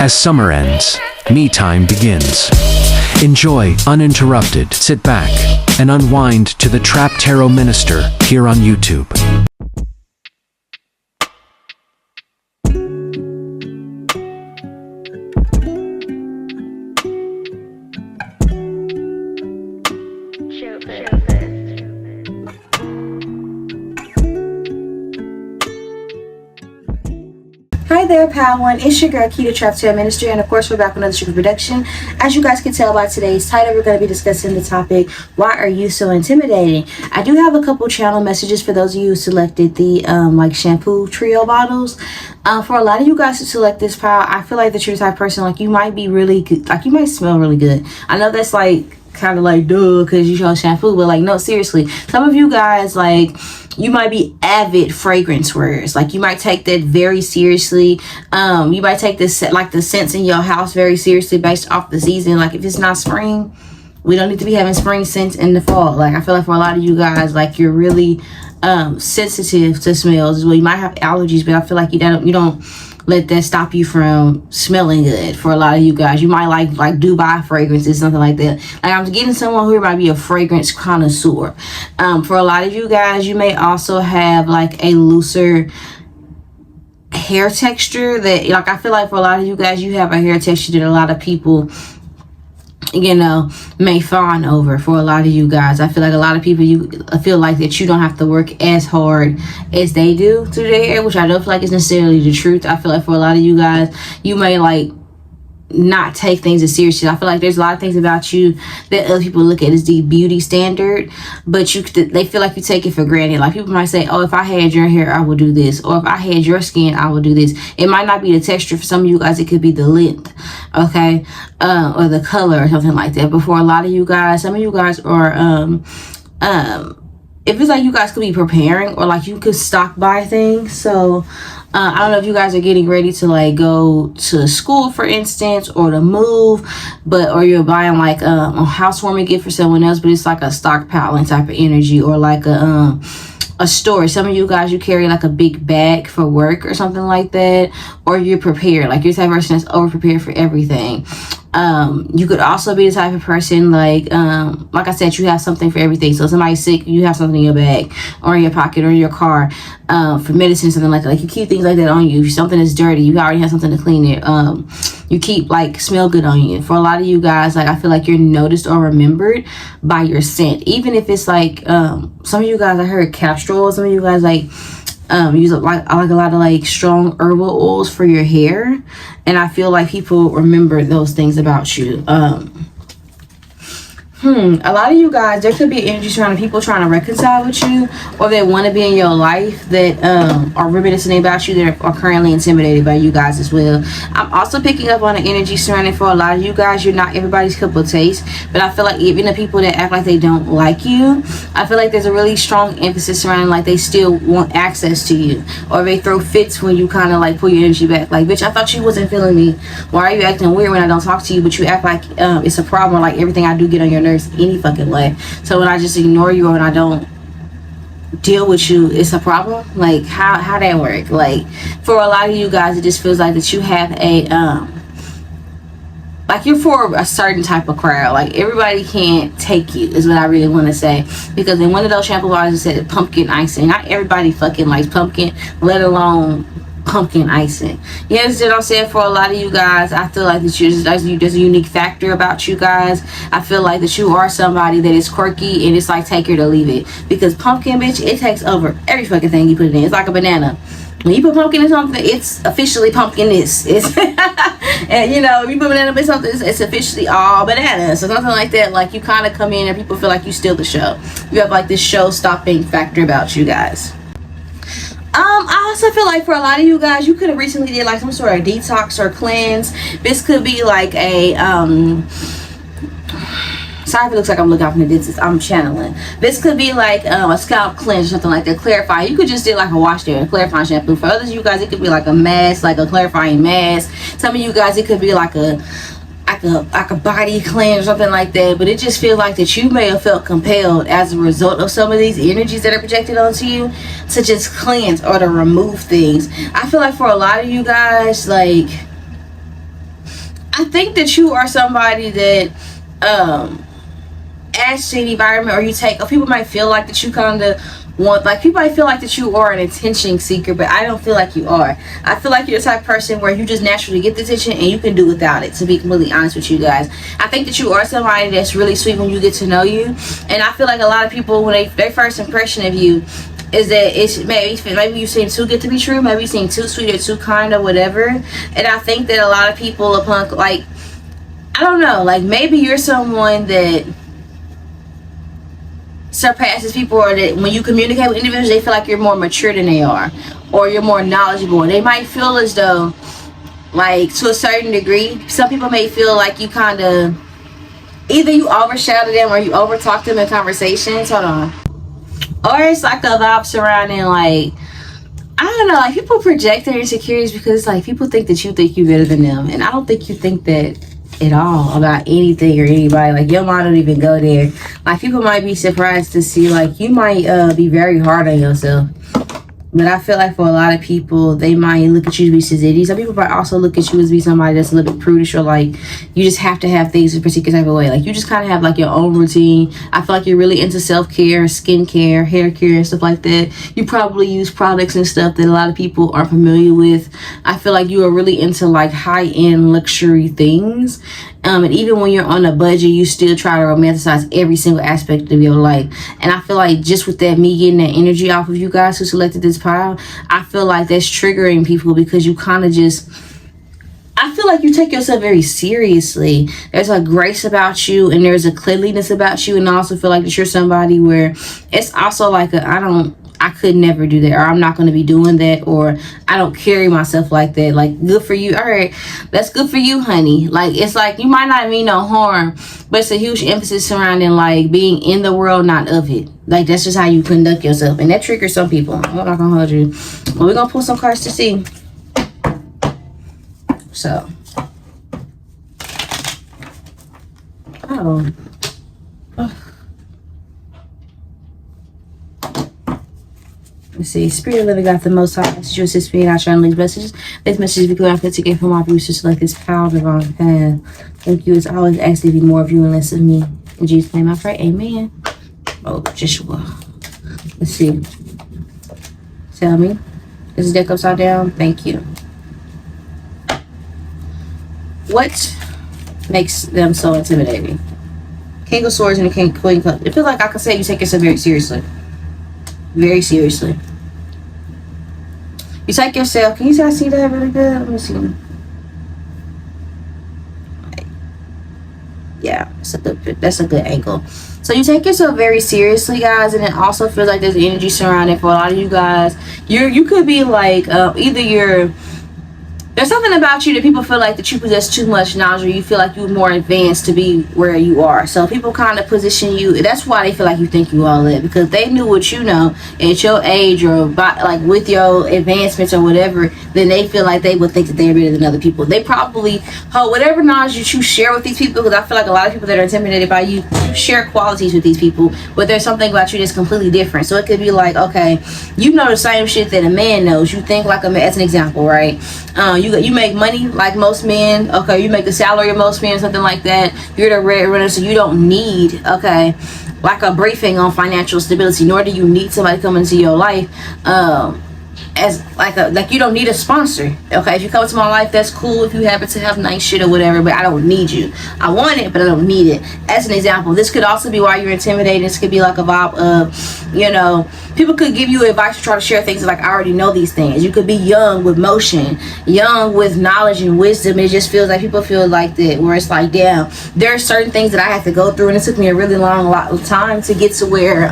As summer ends, me time begins. Enjoy uninterrupted, sit back, and unwind to the Trap Tarot Minister here on YouTube. Hi there, Pal One. It's your girl, 𝒮𝓂𝓒𝓒 Chapter Ministry, and of course, we're back with another sugar production. As you guys can tell by today's title, we're going to be discussing the topic, why are you so intimidating? I do have a couple channel messages for those of you who selected the like shampoo trio bottles. For a lot of you guys who select this pile, I feel like that you're the type of person, like you might be really good, like you might smell really good. I know that's like kind of like duh because you chose shampoo, but like no, seriously, some of you guys, like, you might be avid fragrance wearers. Like you might take that very seriously. You might take this, like the scents in your house, very seriously based off the season. Like if it's not spring, we don't need to be having spring scents in the fall. Like I feel like for a lot of you guys, like you're really sensitive to smells. Well, you might have allergies, but I feel like you don't let that stop you from smelling good. For a lot of you guys, you might like Dubai fragrances, something like that. Like I'm getting someone who might be a fragrance connoisseur. For a lot of you guys, you may also have like a looser hair texture that, like, I feel like for a lot of you guys, you have a hair texture that a lot of people, you know, may fawn over. For a lot of you guys, I feel like a lot of people, you feel like that you don't have to work as hard as they do to their hair, which I don't feel like is necessarily the truth. I feel like for a lot of you guys, you may like not take things as seriously. I feel like there's a lot of things about you that other people look at as the beauty standard, but they feel like you take it for granted. Like people might say, oh, if I had your hair, I would do this, or if I had your skin, I would do this. It might not be the texture. For some of you guys, it could be the length, okay, or the color or something like that. But for a lot of you guys, some of you guys are if it's like you guys could be preparing, or like you could stock buy things. So I don't know if you guys are getting ready to like go to school, for instance, or to move, or you're buying like a housewarming gift for someone else, but it's like a stockpiling type of energy, or like a store. Some of you guys, you carry like a big bag for work or something like that, or you're prepared. Like you're the type of person that's over prepared for everything. You could also be the type of person like I said, you have something for everything. So somebody's sick, you have something in your bag or in your pocket or in your car for medicine, something like that. Like you keep things like that on you. If something is dirty, you already have something to clean it. You keep like smell good on you. For a lot of you guys, like I feel like you're noticed or remembered by your scent, even if it's like some of you guys, I heard castor oil. Some of you guys like use like a lot of like strong herbal oils for your hair, and I feel like people remember those things about you. A lot of you guys, there could be energy surrounding people trying to reconcile with you, or they want to be in your life that are reminiscing about you, that are currently intimidated by you guys as well. I'm also picking up on the energy surrounding, for a lot of you guys, you're not everybody's cup of taste, but I feel like even the people that act like they don't like you, I feel like there's a really strong emphasis surrounding like they still want access to you, or they throw fits when you kind of like pull your energy back. Like, bitch, I thought you wasn't feeling me. Why are you acting weird when I don't talk to you, but you act like it's a problem, like everything I do get on your nerves any fucking way. So when I just ignore you, or when I don't deal with you, it's a problem. Like how that work? Like for a lot of you guys, it just feels like that you have a like you're for a certain type of crowd. Like everybody can't take you, is what I really want to say. Because in one of those shampoo bottles it said pumpkin icing. Not everybody fucking likes pumpkin, let alone pumpkin icing. You understand what I'm saying? For a lot of you guys, I feel like that there's a unique factor about you guys. I feel like that you are somebody that is quirky, and it's like take it or leave it. Because pumpkin, bitch, it takes over every fucking thing you put it in. It's like a banana. When you put pumpkin in something, it's officially pumpkin-ness. It's and you know, if you put banana in something, it's officially all bananas. So something like that, like you kind of come in and people feel like you steal the show. You have like this show-stopping factor about you guys. I also feel like for a lot of you guys, you could have recently did like some sort of detox or cleanse. This could be like a sorry if it looks like I'm looking out from the distance, I'm channeling. This could be like a scalp cleanse or something like that, clarify. You could just do like a wash there, a clarifying shampoo. For others of you guys, it could be like a mask, like a clarifying mask. Some of you guys, it could be like a body cleanse or something like that. But it just feels like that you may have felt compelled as a result of some of these energies that are projected onto you to just cleanse or to remove things. I feel like for a lot of you guys, like I think that you are somebody that adds to the environment, or you take, or people might feel like that you kind of want, like people might feel like that you are an attention seeker, but I don't feel like you are. I feel like you're the type of person where you just naturally get the attention and you can do without it, to be completely honest with you guys. I think that you are somebody that's really sweet when you get to know you, and I feel like a lot of people, when their first impression of you is that it's maybe you seem too good to be true, maybe you seem too sweet or too kind or whatever. And I think that a lot of people, upon, like, I don't know, like maybe you're someone that surpasses people, or that when you communicate with individuals, they feel like you're more mature than they are, or you're more knowledgeable. They might feel as though, like, to a certain degree, some people may feel like you kind of, either you overshadow them or you overtalk them in conversations. Hold on. Or it's like a vibe surrounding, like, I don't know, like people project their insecurities because, like, people think that you think you're better than them, and I don't think you think that at all about anything or anybody. Like, your mind don't even go there. Like, people might be surprised to see, like, you might be very hard on yourself. But I feel like for a lot of people, they might look at you to be sensitive. Some people might also look at you as be somebody that's a little bit prudish, or like you just have to have things a particular type of way. Like, you just kind of have like your own routine. I feel like you're really into self-care, skincare, hair care, and stuff like that. You probably use products and stuff that a lot of people aren't familiar with. I feel like you are really into like high-end luxury things. And even when you're on a budget, you still try to romanticize every single aspect of your life. And I feel like just with that, me getting that energy off of you guys who selected this pile, I feel like that's triggering people, because you kind of just, I feel like you take yourself very seriously. There's a grace about you, and there's a cleanliness about you, and I also feel like that you're somebody where it's also like I could never do that, or I'm not going to be doing that, or I don't carry myself like that. Like, good for you. All right, that's good for you, honey. Like, it's like you might not mean no harm, but it's a huge emphasis surrounding like being in the world, not of it. Like, that's just how you conduct yourself, and that triggers some people. I'm not gonna hold you, but we're gonna pull some cards to see. So, let's see. Spirit of living got the most high. You assist me in our trying these messages. This message be clear and to get from my views to select this power divine path. Thank you. As always, ask to be more of you and less of me. In Jesus' name I pray. Amen. Oh, Joshua. Let's see. Tell me. Is the deck upside down? Thank you. What makes them so intimidating? King of Swords and the Queen of Cups. It feels like I could say you take yourself very seriously. Very seriously. You take yourself. Can you see that really good? Let me see. Yeah, that's a good angle. So you take yourself very seriously, guys, and it also feels like there's energy surrounding for a lot of you guys. You could be like either there's something about you that people feel like that you possess too much knowledge, or you feel like you're more advanced to be where you are. So people kind of position you. That's why they feel like you think you all that, because they knew what you know at your age, or by, like with your advancements or whatever. Then they feel like they would think that they're better than other people. They probably hold whatever knowledge that you share with these people, because I feel like a lot of people that are intimidated by you share qualities with these people, but there's something about you that's completely different. So it could be like, okay, you know the same shit that a man knows. You think like a man, as an example, right? You make money like most men. Okay, you make the salary of most men, something like that. You're the red runner, so you don't need, okay, like a briefing on financial stability, nor do you need somebody coming into your life as like you don't need a sponsor. Okay, if you come into my life, that's cool if you happen to have nice shit or whatever, but I don't need you. I want it, but I don't need it. As an example, this could also be why you're intimidated. This could be like a vibe of, you know, people could give you advice to try to share things like, I already know these things. You could be young with motion, young with knowledge and wisdom. It just feels like people feel like that, where it's like, damn, there are certain things that I have to go through, and it took me a really lot of time to get to where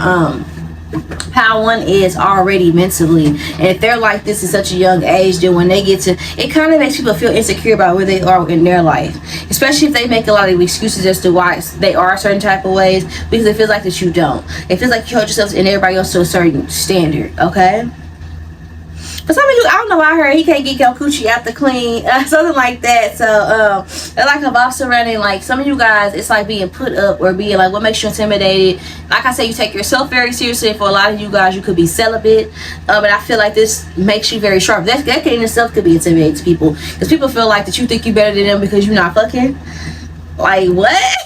how one is already mentally. And if they're like this at such a young age, then when they get to, it kind of makes people feel insecure about where they are in their life, especially if they make a lot of excuses as to why they are a certain type of ways, because it feels like that you don't. It feels like you hold yourselves and everybody else to a certain standard. Okay, For some of you, I don't know why I heard he can't get your coochie out the clean, something like that. So it's like a boss surrounding, like some of you guys, it's like being put up or being like, what makes you intimidated? Like I said, you take yourself very seriously. For a lot of you guys, you could be celibate, but I feel like this makes you very sharp. That in itself could be intimidating to people, because people feel like that you think you better than them because you're not fucking. Like what?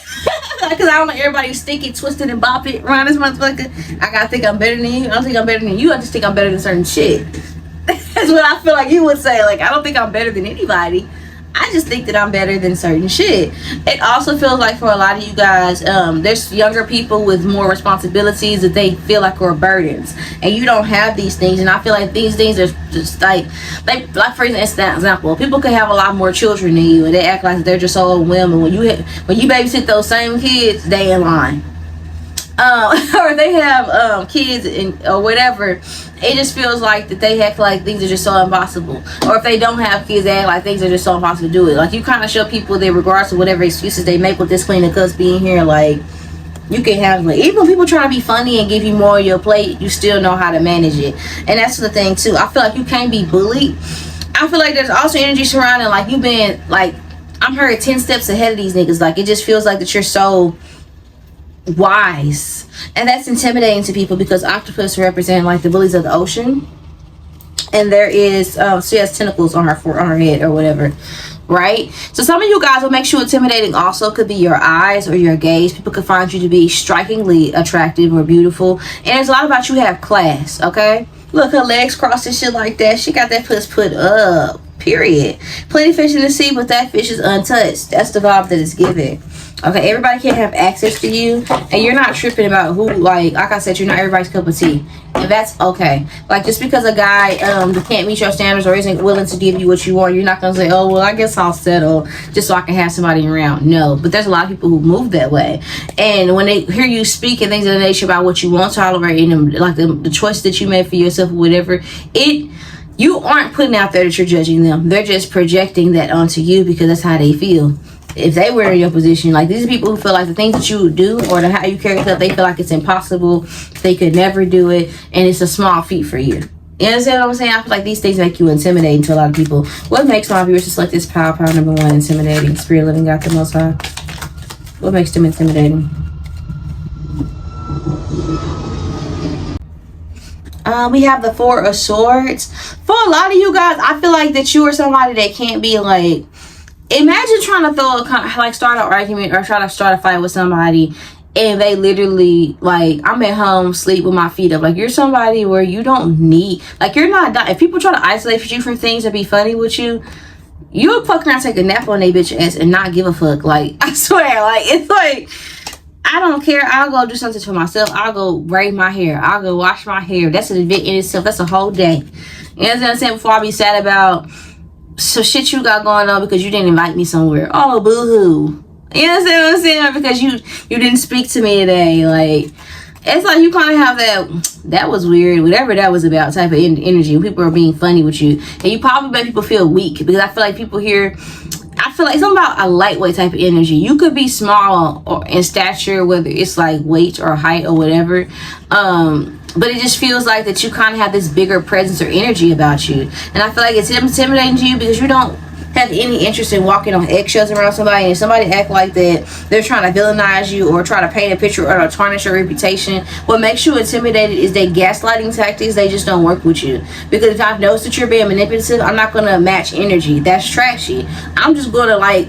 Because I don't know, everybody's stinky, twisted, and bop it around this motherfucker. I gotta think I'm better than you. I don't think I'm better than you. I just think I'm better than certain shit. That's what I feel like you would say. Like, I don't think I'm better than anybody. I just think that I'm better than certain shit. It also feels like for a lot of you guys, there's younger people with more responsibilities that they feel like are burdens, and you don't have these things. And I feel like these things are just like for example, people could have a lot more children than you, and they act like they're just so overwhelmed. And when you babysit those same kids, they in line. Or they have kids or whatever, it just feels like that they act like things are just so impossible. Or if they don't have kids, they act like things are just so impossible to do it. Like, you kind of show people that regardless of whatever excuses they make with this clean and cuss being here, like, you can handle it. Even when people try to be funny and give you more on your plate, you still know how to manage it. And that's the thing too. I feel like you can't be bullied. I feel like there's also energy surrounding, like, you've been, like, I'm heard 10 steps ahead of these niggas. Like, it just feels like that you're so wise, and that's intimidating to people, because octopus represent like the bullies of the ocean, and there is she has tentacles on her head or whatever, right? So some of you guys, what makes you intimidating also could be your eyes or your gaze. People could find you to be strikingly attractive or beautiful, and there's a lot about you have class. Okay, look, her legs crossed and shit like that. She got that puss put up, period. Plenty of fish in the sea, but that fish is untouched. That's the vibe that it's giving. Okay, everybody can't have access to you, and you're not tripping about who, like I said, you're not everybody's cup of tea, and that's okay. Like, just because a guy that can't meet your standards or isn't willing to give you what you want, you're not gonna say, oh well, I guess I'll settle just so I can have somebody around. No, but there's a lot of people who move that way, and when they hear you speak and things of the nature about what you won't tolerate and like the choice that you made for yourself or whatever, you aren't putting out there that you're judging them. They're just projecting that onto you because that's how they feel. If they were in your position, like, these are people who feel like the things that you do or how you carry yourself, they feel like it's impossible, they could never do it, and it's a small feat for you. You understand what I'm saying? I feel like these things make you intimidating to a lot of people. What makes my viewers just like this power number one intimidating? Spirit living God the Most High. What makes them intimidating? We have the Four of Swords. For a lot of you guys, I feel like that you are somebody that can't be like, imagine trying to start an argument or try to start a fight with somebody, and they literally, like, I'm at home, sleep with my feet up. Like, you're somebody where you don't need, like, you're not, if people try to isolate you from things or be funny with you, you'll fuck around, take a nap on they bitch ass and not give a fuck. Like, I swear, like, it's like, I don't care. I'll go do something for myself. I'll go braid my hair. I'll go wash my hair. That's an event in itself. That's a whole day. You know what I'm saying? Before I be sad about so shit you got going on because you didn't invite me somewhere. Oh, boo-hoo. You know what I'm saying? Because you didn't speak to me today. Like, it's like you kind of have that was weird, whatever that was about type of energy. People are being funny with you, and you probably make people feel weak, because I feel like people here, I feel like it's something about a lightweight type of energy. You could be small or in stature, whether it's like weight or height or whatever, but it just feels like that you kind of have this bigger presence or energy about you, and I feel like it's intimidating to you because you don't have any interest in walking on eggshells around somebody. And if somebody act like that, they're trying to villainize you or try to paint a picture or tarnish your reputation, what makes you intimidated is their gaslighting tactics. They just don't work with you, because if I've noticed that you're being manipulative, I'm not going to match energy. That's trashy. I'm just going to, like,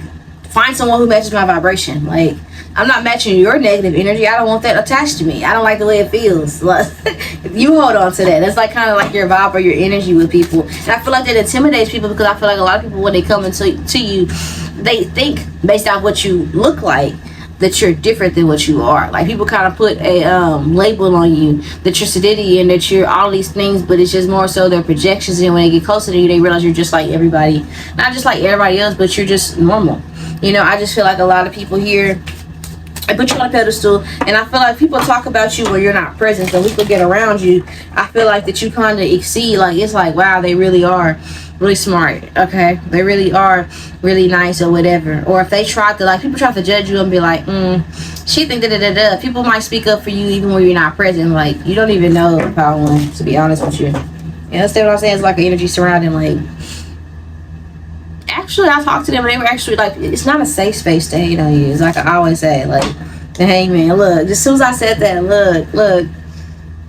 find someone who matches my vibration. Like, I'm not matching your negative energy. I don't want that attached to me. I don't like the way it feels. Like, you hold on to that. That's like kind of like your vibe or your energy with people. And I feel like that intimidates people, because I feel like a lot of people, when they come into you, they think based off what you look like that you're different than what you are. Like, people kind of put a label on you that you're sedity and that you're all these things, but it's just more so their projections. And when they get closer to you, they realize you're just like everybody. Not just like everybody else, but you're just normal. You know, I just feel like a lot of people here, I put you on a pedestal, and I feel like people talk about you when you're not present, so people get around you. I feel like that you kind of exceed, like, it's like, wow, they really are really smart, okay? They really are really nice or whatever. Or if they try to, like, people try to judge you and be like, she think da-da-da-da. People might speak up for you even when you're not present. Like, you don't even know if I want, to be honest with you. You understand what I'm saying? It's like an energy surrounding, like, actually, I talked to them and they were actually like, it's not a safe space to hate on you. It's like I always say, like, hey man, look, as soon as I said that, look,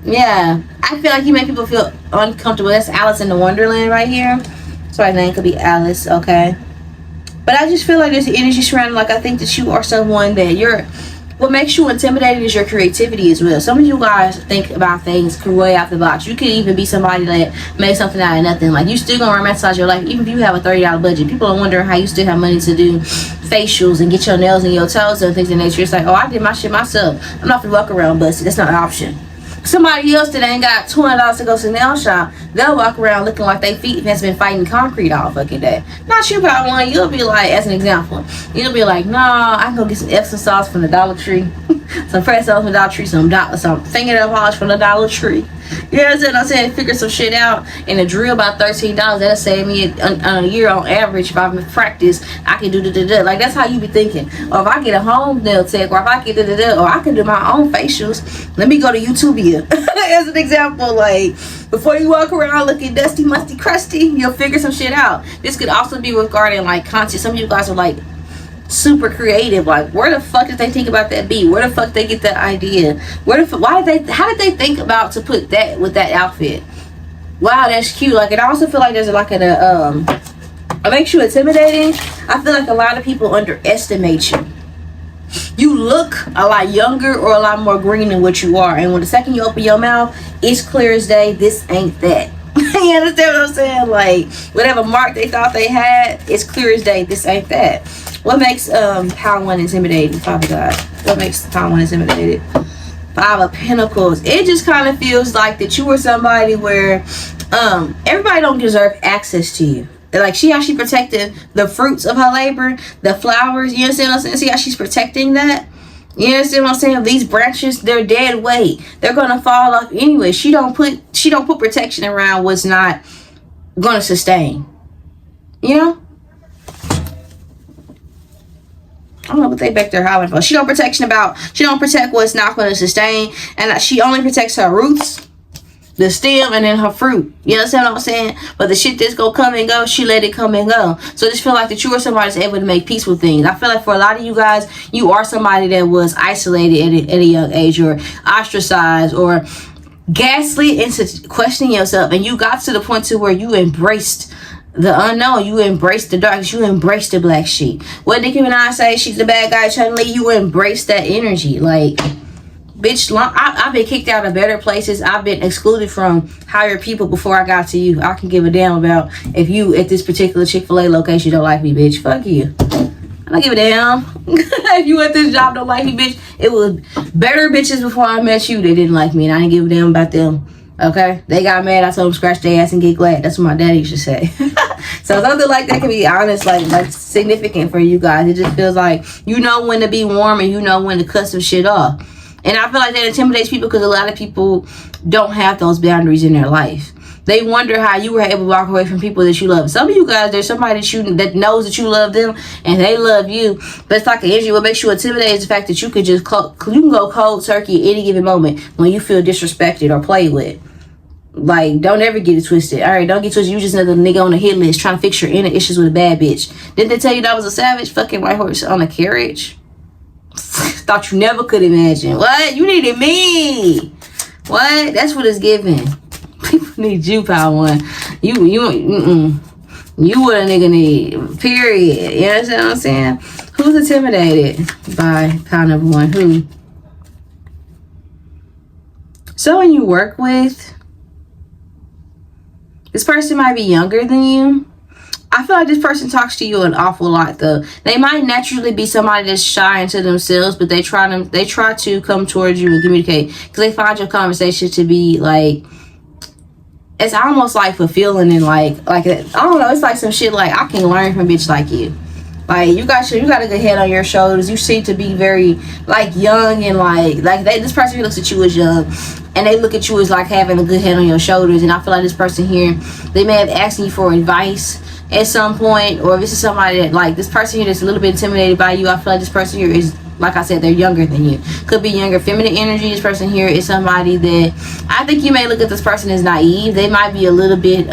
yeah, I feel like you make people feel uncomfortable. That's Alice in the Wonderland right here. So her name could be Alice, okay? But I just feel like there's energy surrounding, like, I think that you are someone that what makes you intimidating is your creativity as well. Some of you guys think about things way out the box. You could even be somebody that makes something out of nothing. Like, you still gonna romanticize your life, even if you have a $30 budget. People are wondering how you still have money to do facials and get your nails and your toes and things of nature. It's like, oh, I did my shit myself. I'm not gonna walk around busted. That's not an option. Somebody else that ain't got $20 to go to the nail shop, they'll walk around looking like they feet has been fighting concrete all fucking day. Not you, Power One. You'll be like, as an example, you'll be like, nah, I can go get some Epsom salts from the Dollar Tree, some fresh salts from the Dollar Tree, some fingernail polish from the Dollar Tree. You know what I'm saying? Figure some shit out, and a drill about $13. That'll save me a year on average. If I practice, I can do da. Like, that's how you be thinking. Or if I get a home nail tech, or if I get da, or I can do my own facials. Let me go to YouTubia as an example. Like, before you walk around looking dusty, musty, crusty, you'll figure some shit out. This could also be regarding like content. Some of you guys are like super creative. Like, where the fuck did they think about that beat? Where the fuck they get that idea? How did they think about to put that with that outfit? Wow, that's cute. Like, it also feel like there's like it makes you intimidating. I feel like a lot of people underestimate you. You look a lot younger or a lot more green than what you are, and when the second you open your mouth, it's clear as day, this ain't that. You understand what I'm saying? Like, whatever mark they thought they had, it's clear as day, this ain't that. What makes Power One intimidating, Father God? What makes Power One intimidated? Five of Pentacles. It just kind of feels like that you were somebody where everybody don't deserve access to you. Like, see how she protected the fruits of her labor, the flowers. You understand what I'm saying? See how she's protecting that? You understand what I'm saying? These branches, they're dead weight. They're gonna fall off anyway. She don't put protection around what's not gonna sustain. You know? I don't know what they back there howling for. She don't protect what's not gonna sustain, and she only protects her roots, the stem, and then her fruit. You understand what I'm saying? But the shit that's gonna come and go, she let it come and go. So I just feel like that you are somebody that's able to make peace with things. I feel like for a lot of you guys, you are somebody that was isolated at a young age, or ostracized, or gaslit into questioning yourself, and you got to the point to where you embraced the unknown. You embraced the darkness. You embraced the black sheep. What Nicki Minaj say, she's the bad guy trying to leave. You embrace that energy. Like, bitch, I've been kicked out of better places. I've been excluded from higher people before I got to you. I can give a damn about if you at this particular Chick-fil-A location don't like me, bitch. Fuck you. I don't give a damn. If you at this job don't like me, bitch. It was better bitches before I met you. They didn't like me, and I didn't give a damn about them. Okay? They got mad. I told them scratch their ass and get glad. That's what my daddy used to say. So something like that can be honest, like significant for you guys. It just feels like you know when to be warm and you know when to cut some shit off. And I feel like that intimidates people because a lot of people don't have those boundaries in their life. They wonder how you were able to walk away from people that you love. Some of you guys, there's somebody that knows that you love them and they love you. But it's like an energy. What makes you intimidated is the fact that you could just you can go cold turkey at any given moment when you feel disrespected or played with. Like, don't ever get it twisted. All right, don't get twisted. You just another nigga on the hit list trying to fix your inner issues with a bad bitch. Didn't they tell you that was a savage? Fucking white horse on a carriage. Thought you never could imagine. What? You needed me. What? That's what it's giving. People need you, Power One. You what a nigga need. Period. You understand what I'm saying? Who's intimidated by Power Number One? Who? Someone you work with. This person might be younger than you. I feel like this person talks to you an awful lot, though. They might naturally be somebody that's shy into themselves, but they try to come towards you and communicate because they find your conversation to be like, it's almost like fulfilling and like I don't know. It's like some shit like I can learn from a bitch like you. Like you got a good head on your shoulders. You seem to be very like young and this person looks at you as young, and they look at you as like having a good head on your shoulders. And I feel like this person here, they may have asked you for advice at some point, or if this is somebody that like this person here that's a little bit intimidated by you, I feel like this person here is like I said, they're younger than you. Could be younger feminine energy. This person here is somebody that I think you may look at this person as naive. They might be a little bit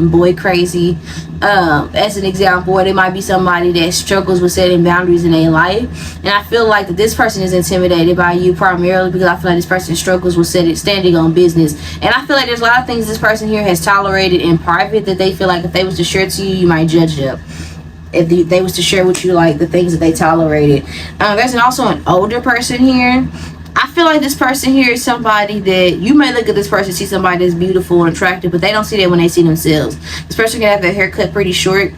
boy crazy, as an example, or they might be somebody that struggles with setting boundaries in their life. And I feel like that this person is intimidated by you primarily because I feel like this person struggles with standing on business. And I feel like there's a lot of things this person here has tolerated in private that they feel like if they was to share to you, you might judge them. If they was to share with you like the things that they tolerated. There's also an older person here. I feel like this person here is somebody that you may look at this person, see somebody that's beautiful and attractive, but they don't see that when they see themselves. This person can have their hair cut pretty short.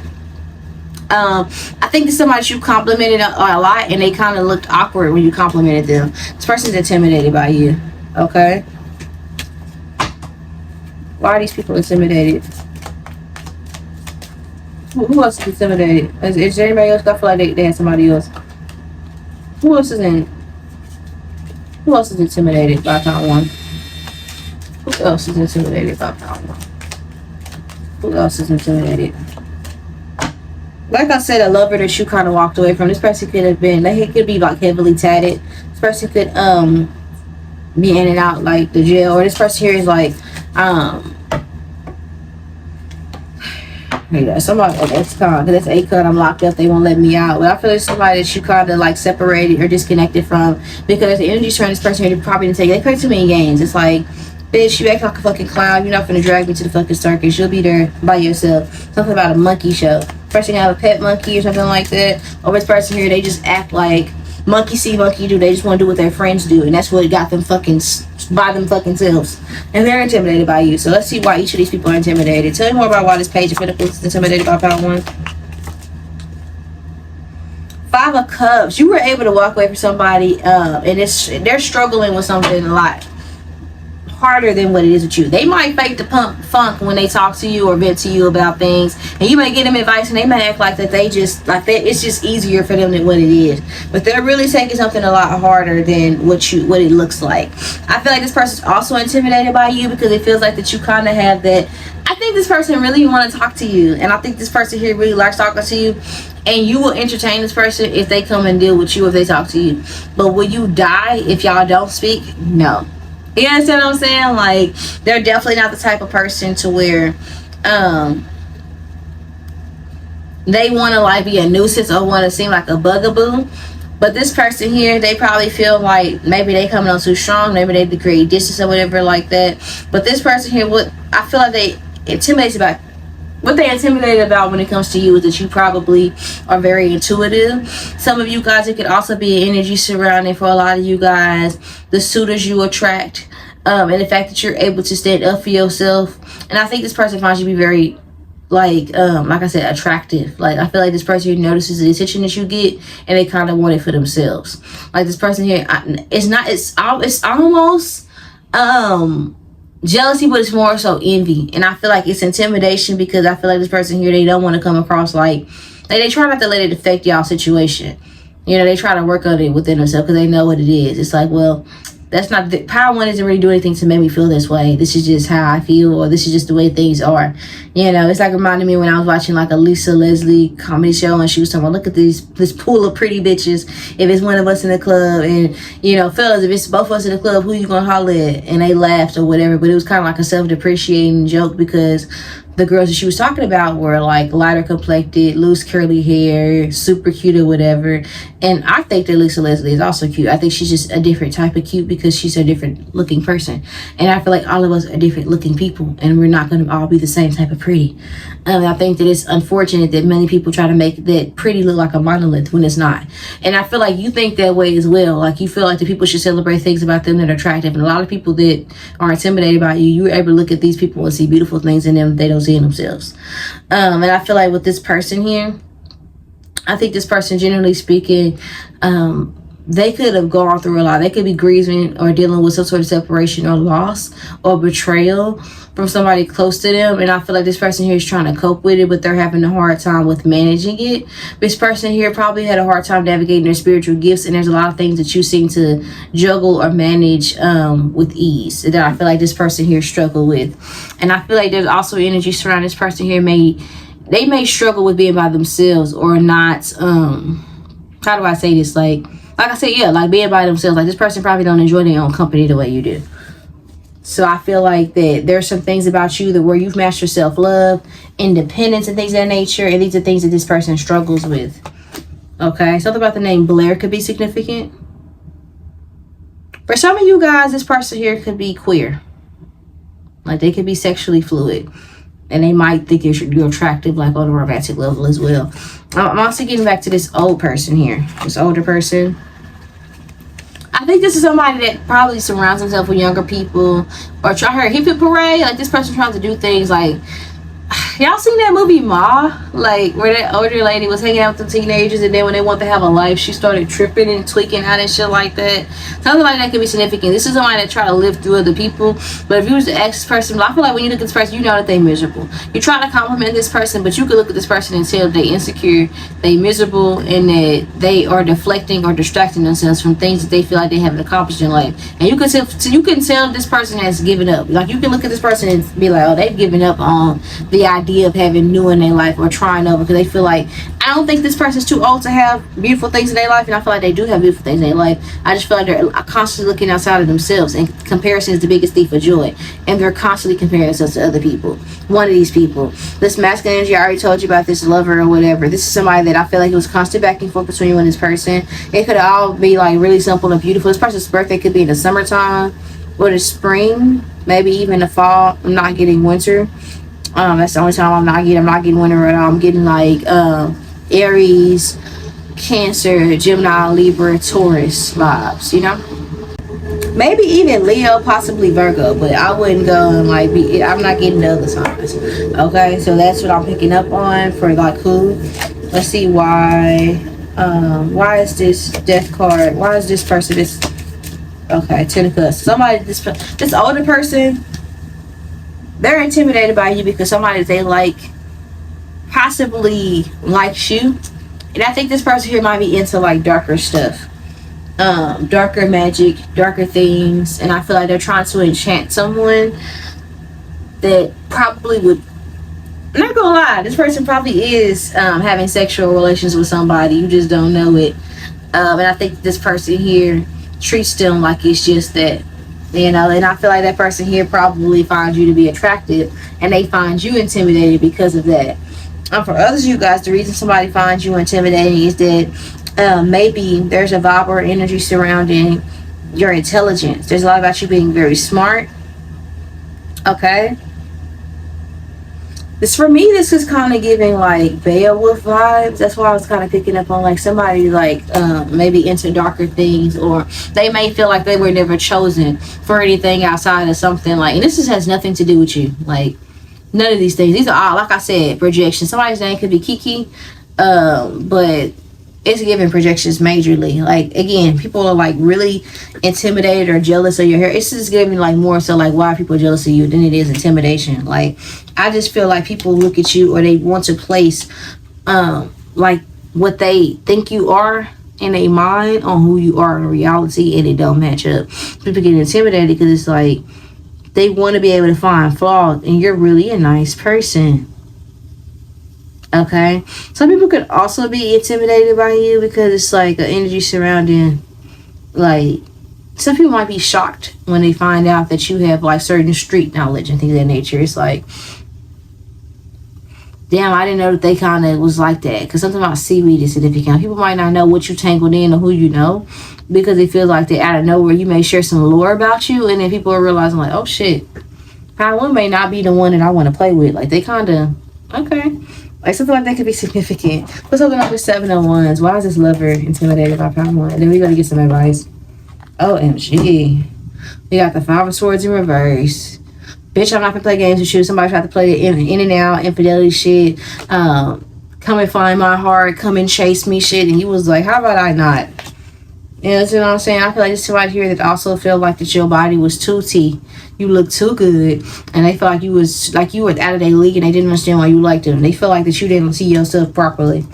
I think it's somebody you complimented a lot and they kind of looked awkward when you complimented them. This person's intimidated by you. Okay? Why are these people intimidated? Who else is intimidated? Is there anybody else? I feel like they had somebody else. Who else is in? Who else is intimidated by pound one? Who else is intimidated by pound one? Who else is intimidated? Like I said, a lover that you kind of walked away from. This person could have been, like, it could be like heavily tatted. This person could be in and out like the jail, or this person here is like somebody, that's called, that's a cut. I'm locked up, they won't let me out. But I feel like somebody that you kind of like separated or disconnected from, because the energy's trying this person here to probably didn't take it. They play too many games. It's like, bitch, you act like a fucking clown. You're not gonna drag me to the fucking circus. You'll be there by yourself. Something about a monkey show. Person have a pet monkey or something like that. Or this person here, they just act like monkey see, monkey do. They just want to do what their friends do, and that's what got them fucking by them fucking selves. And they're intimidated by you. So let's see why each of these people are intimidated. Tell me more about why this Page of Pentacles is intimidated by pound one. Five of Cups. You were able to walk away from somebody, and they're struggling with something a lot harder than what it is with you. They might fake the funk when they talk to you or vent to you about things, and you may give them advice and they may act like that they just like that it's just easier for them than what it is, but they're really taking something a lot harder than what it looks like. I feel like this person's also intimidated by you because it feels like that you kind of have that. I think this person really want to talk to you, and I think this person here really likes talking to you, and you will entertain this person if they come and deal with you, if they talk to you. But will you die if y'all don't speak? No. You understand what I'm saying? Like, they're definitely not the type of person to where they want to like be a nuisance or want to seem like a bugaboo. But this person here, they probably feel like maybe they coming on too strong, maybe they create distance or whatever like that. But this person here, what I feel like they intimidated about, what they intimidated about when it comes to you is that you probably are very intuitive. Some of you guys, it could also be an energy surrounding for a lot of you guys the suitors you attract, and the fact that you're able to stand up for yourself. And I think this person finds you to be very like I said, attractive. Like, I feel like this person here notices the attention that you get and they kind of want it for themselves. Like, this person here, it's almost jealousy, but it's more so envy. And I feel like it's intimidation because I feel like this person here, they don't want to come across like they try not to let it affect y'all situation. You know, they try to work on it within themselves because they know what it is. It's like, well, that's not the power one isn't really doing anything to make me feel this way. This is just how I feel, or this is just the way things are. You know, it's like reminding me when I was watching like a Lisa Leslie comedy show, and she was talking about, look at this pool of pretty bitches. If it's one of us in the club, and you know, fellas, if it's both of us in the club, who you gonna holler at? And they laughed or whatever, but it was kind of like a self-depreciating joke because the girls that she was talking about were like lighter complected, loose curly hair, super cute or whatever. And I think that Lisa Leslie is also cute. I think she's just a different type of cute because she's a different looking person. And I feel like all of us are different looking people, and we're not going to all be the same type of pretty. I think that it's unfortunate that many people try to make that pretty look like a monolith when it's not. And I feel like you think that way as well. Like, you feel like the people should celebrate things about them that are attractive. And a lot of people that are intimidated by you, you're able to look at these people and see beautiful things in them they don't see in themselves. And I feel like with this person here, I think this person, generally speaking, they could have gone through a lot. They could be grieving or dealing with some sort of separation or loss or betrayal from somebody close to them. And I feel like this person here is trying to cope with it, but they're having a hard time with managing it. This person here probably had a hard time navigating their spiritual gifts, and there's a lot of things that you seem to juggle or manage with ease that I feel like this person here struggled with. And I feel like there's also energy surrounding this person here. They may struggle with being by themselves or not. How do I say this? Like, like I said, yeah, like being by themselves. Like this person probably don't enjoy their own company the way you do. So I feel like that there's some things about you that where you've mastered self-love, independence, and things of that nature. And these are things that this person struggles with. Okay, something about the name Blair could be significant. For some of you guys, this person here could be queer. Like they could be sexually fluid. And they might think you're attractive, like on a romantic level as well. I'm also getting back to this old person here. This older person. I think this is somebody that probably surrounds himself with younger people. Or try her hippie parade. Like this person trying to do things like... Y'all seen that movie Ma? Like where that older lady was hanging out with the teenagers, and then when they want to have a life, she started tripping and tweaking out and shit like that. Something like that could be significant. This is somebody that try to live through other people. But if you was to ask this person, I feel like when you look at this person, you know that they miserable. You try to compliment this person, but you could look at this person and tell they insecure, they miserable, and that they are deflecting or distracting themselves from things that they feel like they haven't accomplished in life. And you can tell this person has given up. Like you can look at this person and be like, oh, they've given up on the idea of having new in their life or trying over, because they feel like, I don't think this person's too old to have beautiful things in their life, and I feel like they do have beautiful things in their life. I just feel like they're constantly looking outside of themselves, and comparison is the biggest thief of joy, and they're constantly comparing themselves to other people. One of these people, this masculine energy, I already told you about this lover or whatever. This is somebody that I feel like it was constant back and forth between you and this person. It could all be like really simple and beautiful. This person's birthday could be in the summertime or the spring, maybe even the fall. I'm not getting winter. That's the only time I'm not getting winter at all. I'm getting like Aries, Cancer, Gemini, Libra, Taurus vibes, you know? Maybe even Leo, possibly Virgo, but I wouldn't go and like I'm not getting the other signs. Okay, so that's what I'm picking up on for like who. Let's see why is this death card? Why is this person this? Okay, Ten of Cups. Somebody, this older person, they're intimidated by you because somebody that they like possibly likes you. And I think this person here might be into like darker stuff. Darker magic, darker things. And I feel like they're trying to enchant someone that probably would... I'm not gonna lie, this person probably is having sexual relations with somebody. You just don't know it. And I think this person here treats them like it's just that. You know, and I feel like that person here probably finds you to be attractive, and they find you intimidated because of that. For others of you guys, the reason somebody finds you intimidating is that maybe there's a vibe or energy surrounding your intelligence. There's a lot about you being very smart. Okay. For me, this is kind of giving like Beowulf vibes. That's why I was kind of picking up on like somebody like maybe into darker things, or they may feel like they were never chosen for anything outside of something like, and this just has nothing to do with you. Like none of these things. These are all, like I said, projections. Somebody's name could be Kiki, but it's giving projections majorly. Like again, people are like really intimidated or jealous of your hair. It's just giving like more so like why are people jealous of you than it is intimidation. Like I just feel like people look at you, or they want to place like what they think you are in their mind on who you are in reality, and it don't match up. People get intimidated because it's like they want to be able to find flaws, and you're really a nice person. Okay, some people could also be intimidated by you because it's like an energy surrounding, like some people might be shocked when they find out that you have like certain street knowledge and things of that nature. It's like, damn, I didn't know that they kind of was like that. Because something about seaweed is significant. People might not know what you tangled in or who you know, because they feel like they out of nowhere you may share some lore about you, and then people are realizing like, oh shit, Power One may not be the one that I want to play with. Like they kind of, okay. Like something like that could be significant. What's something up with 7 of Wands? Why is this lover intimidated by Power One? Then we're going to get some advice. OMG. We got the 5 of Swords in reverse. Bitch, I'm not going to play games with you. Somebody tried to play the in and out, infidelity shit. Come and find my heart. Come and chase me shit. And he was like, how about I not? You know what I'm saying? I feel like there's somebody here that also feel like that your body was too you look too good, and they felt like you were out of their league, and they didn't understand why you liked them. They feel like that you didn't see yourself properly,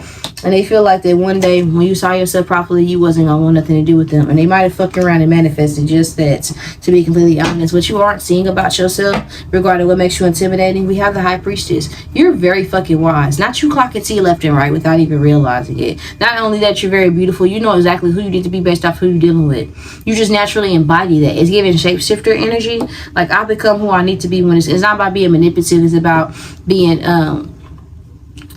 and they feel like that one day when you saw yourself properly, you wasn't gonna want nothing to do with them, and they might have fucked around and manifested just that. To be completely honest, what you aren't seeing about yourself, regarding what makes you intimidating, we have the High Priestess. You're very fucking wise. Not you clocking T left and right without even realizing it. Not only that, you're very beautiful. You know exactly who you need to be based off who you're dealing with. You just naturally embody that. It's giving shapeshifter energy. Like, I become who I need to be when it's not about being manipulative. It's about being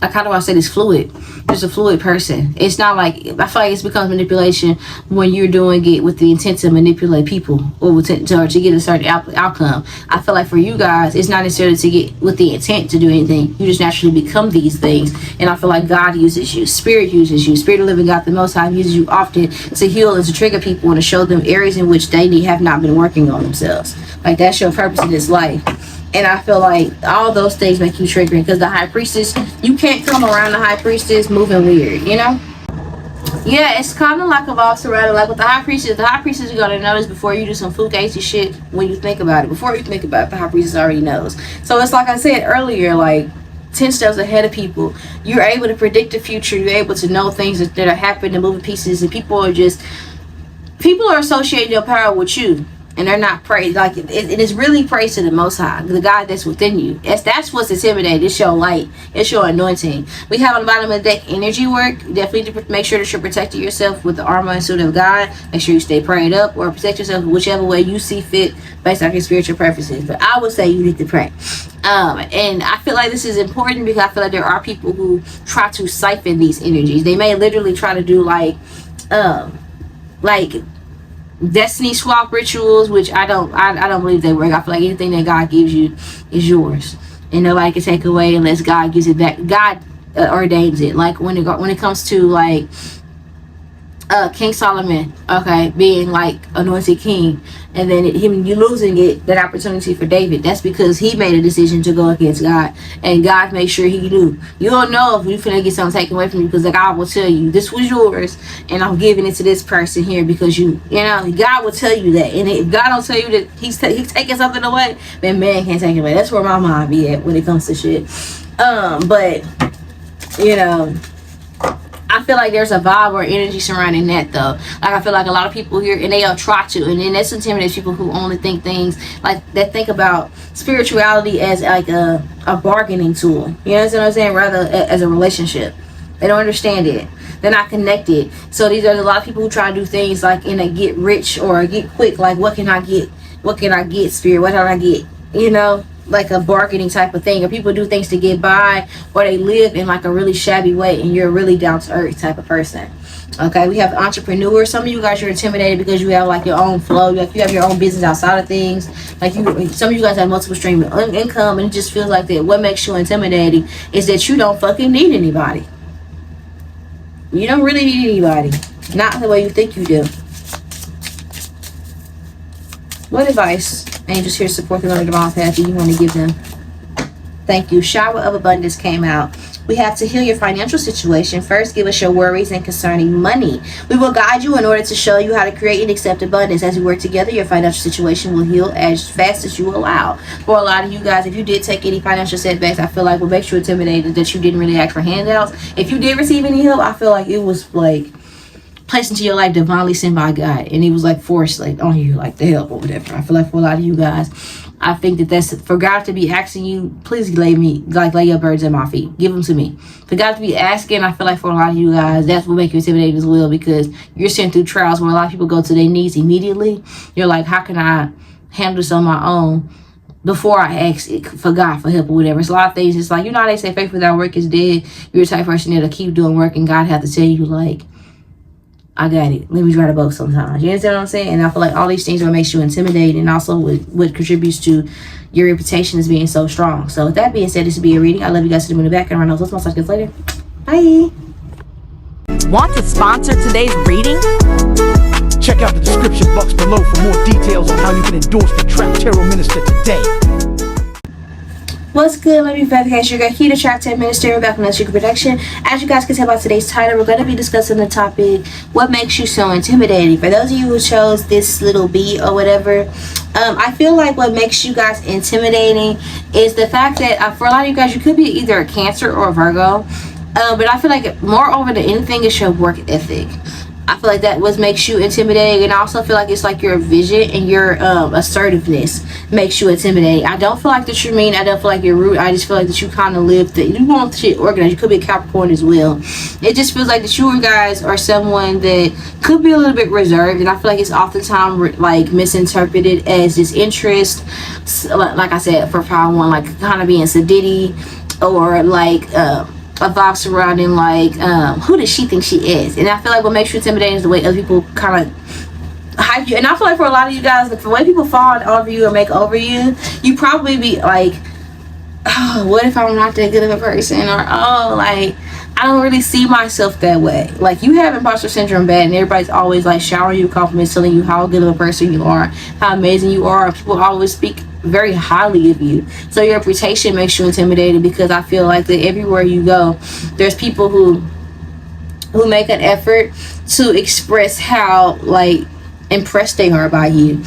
like, how do I say this, fluid. Just a fluid person. It's not like, I feel like it's becomes manipulation when you're doing it with the intent to manipulate people or to get a certain outcome. I feel like for you guys, it's not necessarily to get with the intent to do anything. You just naturally become these things, and I feel like God uses you, Spirit uses you, Spirit of the living God, the Most High, uses you often to heal and to trigger people and to show them areas in which they have not been working on themselves. Like, that's your purpose in this life. And I feel like all those things make you triggering, because the High Priestess, you can't come around the High Priestess moving weird, you know? Yeah, it's kind of like a boss around. Like with the High Priestess you're going to notice before you do some fugazi shit when you think about it. Before you think about it, the High Priestess already knows. So it's like I said earlier, like 10 steps ahead of people. You're able to predict the future. You're able to know things that are happening and moving pieces. And people are associating your power with you. And they're not praised. Like, it is really praise to the Most High, the God that's within you. That's what's intimidating. It's your light. It's your anointing. We have on the bottom of the deck energy work. Definitely make sure that you're protecting yourself with the armor and suit of God. Make sure you stay prayed up, or protect yourself whichever way you see fit based on your spiritual preferences. But I would say you need to pray. And I feel like this is important because I feel like there are people who try to siphon these energies. They may literally try to do like destiny swap rituals, which I don't believe they work. I feel like anything that God gives you is yours, and nobody can take away unless God gives it back. God ordains it. Like when it comes to like King Solomon, okay, being like anointed king, and then you losing that opportunity for David. That's because he made a decision to go against God, and God made sure he knew. You don't know if you're finna get something taken away from you, because God will tell you this was yours, and I'm giving it to this person here because you know God will tell you that. And if God don't tell you that he's taking something away, then man can't take it away. That's where my mind be at when it comes to shit. But you know, I feel like there's a vibe or energy surrounding that, though. Like, I feel like a lot of people here, and they'll try to, and then that's intimidates people who only think things like that, think about spirituality as like a bargaining tool. You know what I'm saying? Rather as a relationship. They don't understand it. They're not connected. So these are a lot of people who try to do things like in a get rich or a get quick. Like, what can I get? What can I get, Spirit? What can I get? You know? Like a bargaining type of thing, or people do things to get by, or they live in like a really shabby way, and you're a really down to earth type of person. Okay, we have entrepreneurs. Some of you guys are intimidated because you have like your own flow, like you have your own business outside of things. Like some of you guys have multiple streams of income, and it just feels like that. What makes you intimidating is that you don't fucking need anybody. You don't really need anybody, not the way you think you do. What advice, angels here support them on the divine path, do you want to give them? Thank you. Shower of abundance came out. We have to heal your financial situation. First, give us your worries and concerning money. We will guide you in order to show you how to create and accept abundance. As we work together, your financial situation will heal as fast as you allow. For a lot of you guys, if you did take any financial setbacks, I feel like what makes you intimidated that you didn't really ask for handouts. If you did receive any help, I feel like it was like placed into your life divinely sent by God, and it was like forced like on you, like the help or whatever. I feel like for a lot of you guys, I think that's for God to be asking you, please lay your burdens at my feet, give them to me. For God to be asking, I feel like for a lot of you guys, that's what makes you intimidated as well, because you're sent through trials where a lot of people go to their knees immediately. You're like, how can I handle this on my own before I ask for God for help or whatever? It's a lot of things. It's like, you know how they say faith without work is dead. You're the type of person that'll keep doing work, and God have to tell you like, I got it. Let me try to both sometimes. You understand what I'm saying? And I feel like all these things are what makes you intimidated, and also what contributes to your reputation as being so strong. So with that being said, this will be a reading. I love you guys to the moon and back. And I'll talk to you later. Bye. Want to sponsor today's reading? Check out the description box below for more details on how you can endorse the Trap Tarot Minister today. What's good? Let me 𝒮𝓾𝓂𝓒𝓒 Chapter Minister. We're back on the Secret Production. As you guys can tell by today's title, we're going to be discussing the topic, what makes you so intimidating? For those of you who chose this little B or whatever, I feel like what makes you guys intimidating is the fact that for a lot of you guys, you could be either a Cancer or a Virgo. But I feel like moreover than anything is your work ethic. I feel like that what makes you intimidating, and I also feel like it's like your vision and your assertiveness makes you intimidating. I don't feel like that you're mean. I don't feel like you're rude. I just feel like that you kind of live that you want shit organized. You could be a Capricorn as well. It just feels like that you guys are someone that could be a little bit reserved, and I feel like it's oftentimes like misinterpreted as disinterest. Like I said, for power one, like kind of being sedity, or like a vibe surrounding like who does she think she is. And I feel like what makes you intimidating is the way other people kind of hype you. And I feel like for a lot of you guys, like the way people fall over you or make over you, you probably be like, oh, what if I'm not that good of a person, or oh, like I don't really see myself that way. Like you have imposter syndrome bad, and everybody's always like showering you compliments, telling you how good of a person you are, how amazing you are. People always speak very highly of you, so your reputation makes you intimidated, because I feel like that everywhere you go, there's people who make an effort to express how like impressed they are by you.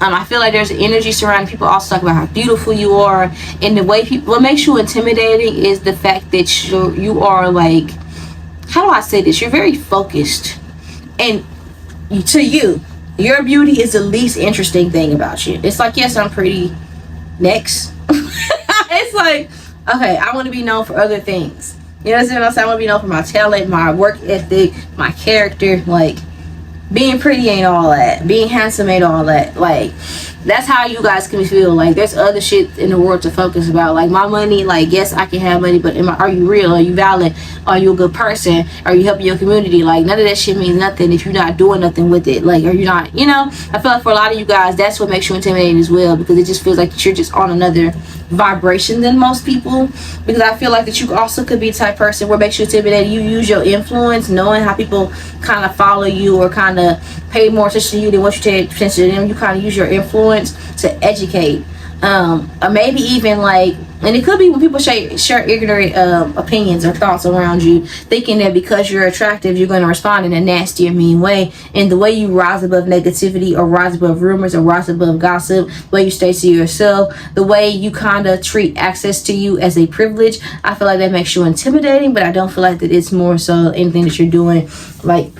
I feel like there's an energy surrounding people. Also talk about how beautiful you are, and the way people. What makes you intimidating is the fact that you are like, how do I say this? You're very focused, and to you, your beauty is the least interesting thing about you. It's like, yes, I'm pretty. Next. It's like, okay, I want to be known for other things. You know what I'm saying? I want to be known for my talent, my work ethic, my character. Like, being pretty ain't all that. Being handsome ain't all that. Like, that's how you guys can feel. Like, there's other shit in the world to focus about. Like, my money, like, yes, I can have money, but are you real? Are you valid? Are you a good person? Are you helping your community? Like, none of that shit means nothing if you're not doing nothing with it. Like, are you not, you know? I feel like for a lot of you guys, that's what makes you intimidating as well, because it just feels like you're just on another vibration than most people. Because I feel like that you also could be the type of person where it makes you intimidating. You use your influence, knowing how people kind of follow you or kind of pay more attention to you than what you take attention to them. You kind of use your influence to educate, or maybe even like, and it could be when people share ignorant opinions or thoughts around you, thinking that because you're attractive you're going to respond in a nasty or mean way. And the way you rise above negativity, or rise above rumors, or rise above gossip, the way you stay to yourself, the way you kind of treat access to you as a privilege, I feel like that makes you intimidating. But I don't feel like that it's more so anything that you're doing like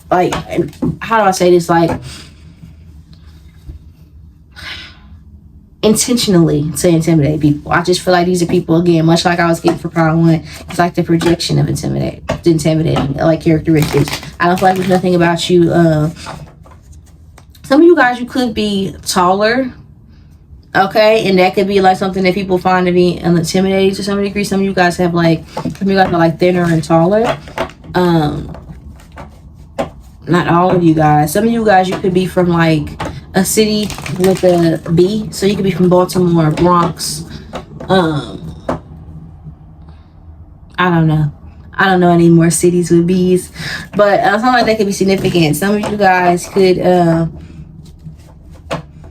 how do I say this, like intentionally to intimidate people. I just feel like these are people, again, much like I was getting for power one, it's like the projection of intimidating like characteristics. I don't feel like there's nothing about you. Some of you guys, you could be taller, okay, and that could be like something that people find to be intimidating to some degree. Some of you guys have like, some of you guys are like thinner and taller. Not all of you guys. Some of you guys, you could be from like a city with a B, so you could be from Baltimore, Bronx. I don't know any more cities with B's, but something like that could be significant. Some of you guys could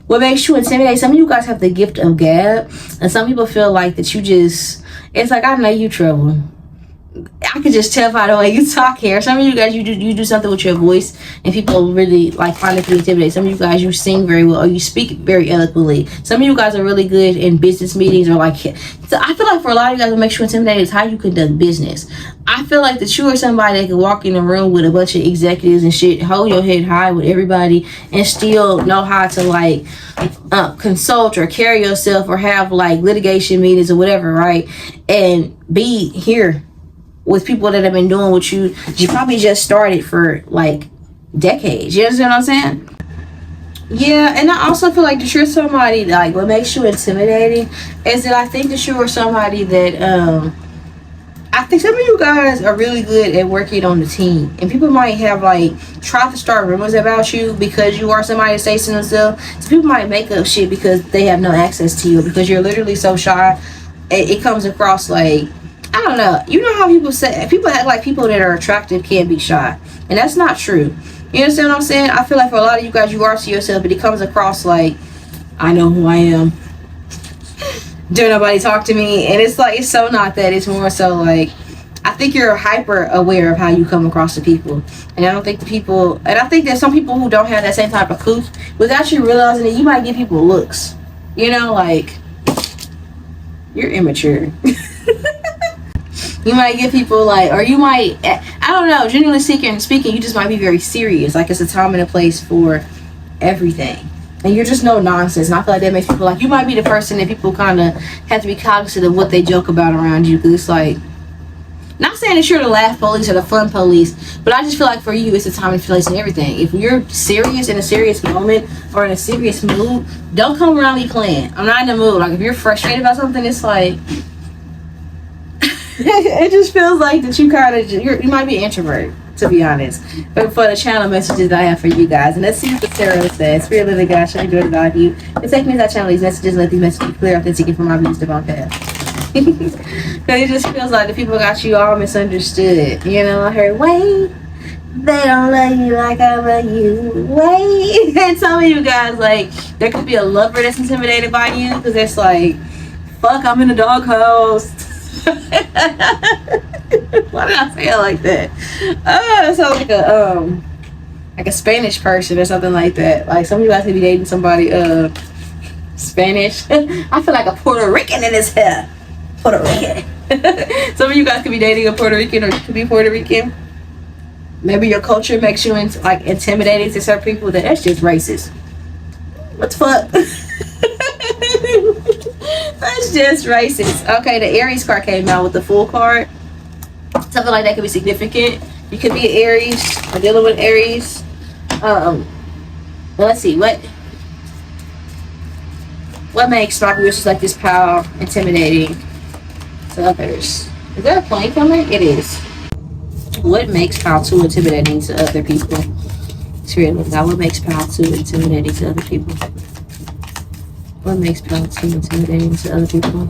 what makes you intimidate, some of you guys have the gift of gab, and some people feel like that you just, it's like, I know you trouble. I could just tell by the way you talk here. Some of you guys, you do something with your voice, and people really like find it to be intimidating. Some of you guys, you sing very well, or you speak very eloquently. Some of you guys are really good in business meetings, or like, so I feel like for a lot of you guys, what makes you intimidating is how you conduct business. I feel like that you are somebody that can walk in a room with a bunch of executives and shit, hold your head high with everybody, and still know how to like consult or carry yourself, or have like litigation meetings or whatever, right? And be here with people that have been doing what you probably just started for like decades. You understand what I'm saying? Yeah, and I also feel like that you're somebody, like what makes you intimidating is that I think that you are somebody that I think some of you guys are really good at working on the team, and people might have like tried to start rumors about you because you are somebody that stays to themselves. So people might make up shit because they have no access to you, because you're literally so shy. It comes across like, I don't know. You know how people say, people act like people that are attractive can't be shy, and that's not true. You understand what I'm saying? I feel like for a lot of you guys, you are to yourself, but it comes across like, I know who I am. Don't nobody talk to me, and it's like, it's so not that. It's more so like, I think you're hyper aware of how you come across to people. And I think there's some people who don't have that same type of couth, without you realizing it, you might give people looks. You know, like, you're immature. You might give people like, or you might, I don't know, genuinely speaking, you just might be very serious. Like, it's a time and a place for everything. And you're just no nonsense. And I feel like that makes people like, you might be the person that people kind of have to be cognizant of what they joke about around you. Because it's like, not saying that you're the laugh police or the fun police, but I just feel like for you, it's a time and place and everything. If you're serious in a serious moment or in a serious mood, don't come around me playing. I'm not in the mood. Like, if you're frustrated about something, it's like, it just feels like that you kind of, you might be an introvert, to be honest. But for the channel messages that I have for you guys, and let's see what the tarot says. Spirit of the God, should I do it about you? And take me as I channel these messages and let these messages be clear, authentic, and from my views to bump that. Because it just feels like the people got you all misunderstood. You know, I heard, wait, they don't love you like I love you. Wait. And some of you guys, like, there could be a lover that's intimidated by you because it's like, fuck, I'm in the doghouse. Why did I say it like that? It sounds like a Spanish person or something like that. Like, some of you guys could be dating somebody Spanish. I feel like a Puerto Rican in his hair. Puerto Rican. Some of you guys could be dating a Puerto Rican, or you could be Puerto Rican. Maybe your culture makes you intimidating to certain people. That's just racist. What the fuck? That's just racist. Okay, the Aries card came out with the Fool card. Something like that could be significant. You could be an Aries or dealing with Aries. Let's see, what makes Scorpios like this power intimidating to others? Is there a plane coming? It is. What makes power too intimidating to other people? Spirit of God, what makes power too intimidating to other people? What makes power too intimidating to other people?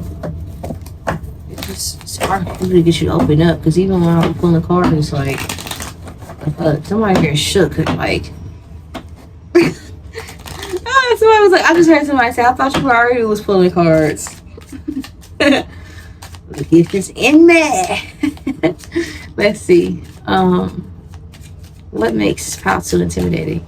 It's hard to get you to open up, because even when I was pulling cards, it's like, somebody here shook, like, somebody was like, I just heard somebody say, I thought you already was pulling cards. The gift is in me. Let's see. What makes power too intimidating?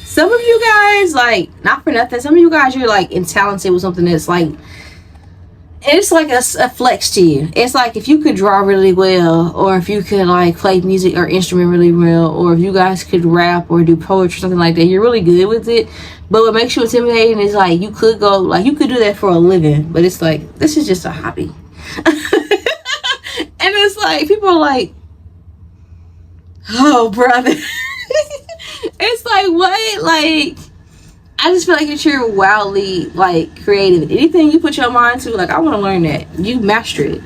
Some of you guys, like, not for nothing, some of you guys, you're like talented with something that's like, it's like a flex to you. It's like if you could draw really well, or if you could like play music or instrument really well, or if you guys could rap or do poetry, something like that, you're really good with it. But what makes you intimidating is like, you could go, like, you could do that for a living, but it's like, this is just a hobby. And it's like, people are like, oh brother. It's like, what? Like, I just feel like if you're wildly like creative, anything you put your mind to, like, I want to learn that, you master it.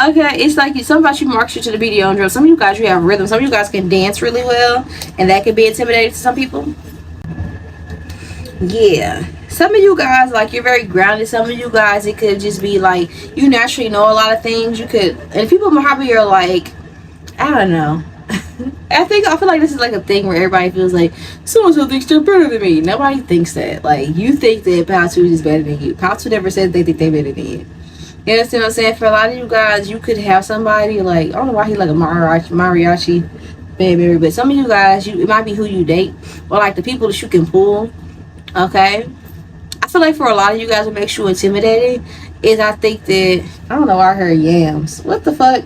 Okay, it's like something about you marks you to the beat of your own drum. Some of you guys, you have rhythm. Some of you guys can dance really well, and that can be intimidating to some people. Yeah, some of you guys, like, you're very grounded. Some of you guys, it could just be like you naturally know a lot of things. You could, and people probably are like, I don't know. I feel like this is like a thing where everybody feels like so-and-so thinks they're better than me. Nobody thinks that. Like, you think that Pal2 is better than you. Pal2 never said they think they're better than you. You understand what I'm saying? For a lot of you guys, you could have somebody like, I don't know why he like a mariachi baby, but some of you guys, it might be who you date, or like the people that you can pull. Okay, I feel like for a lot of you guys, what makes you intimidating is, I think that, I don't know why I heard yams. What the fuck?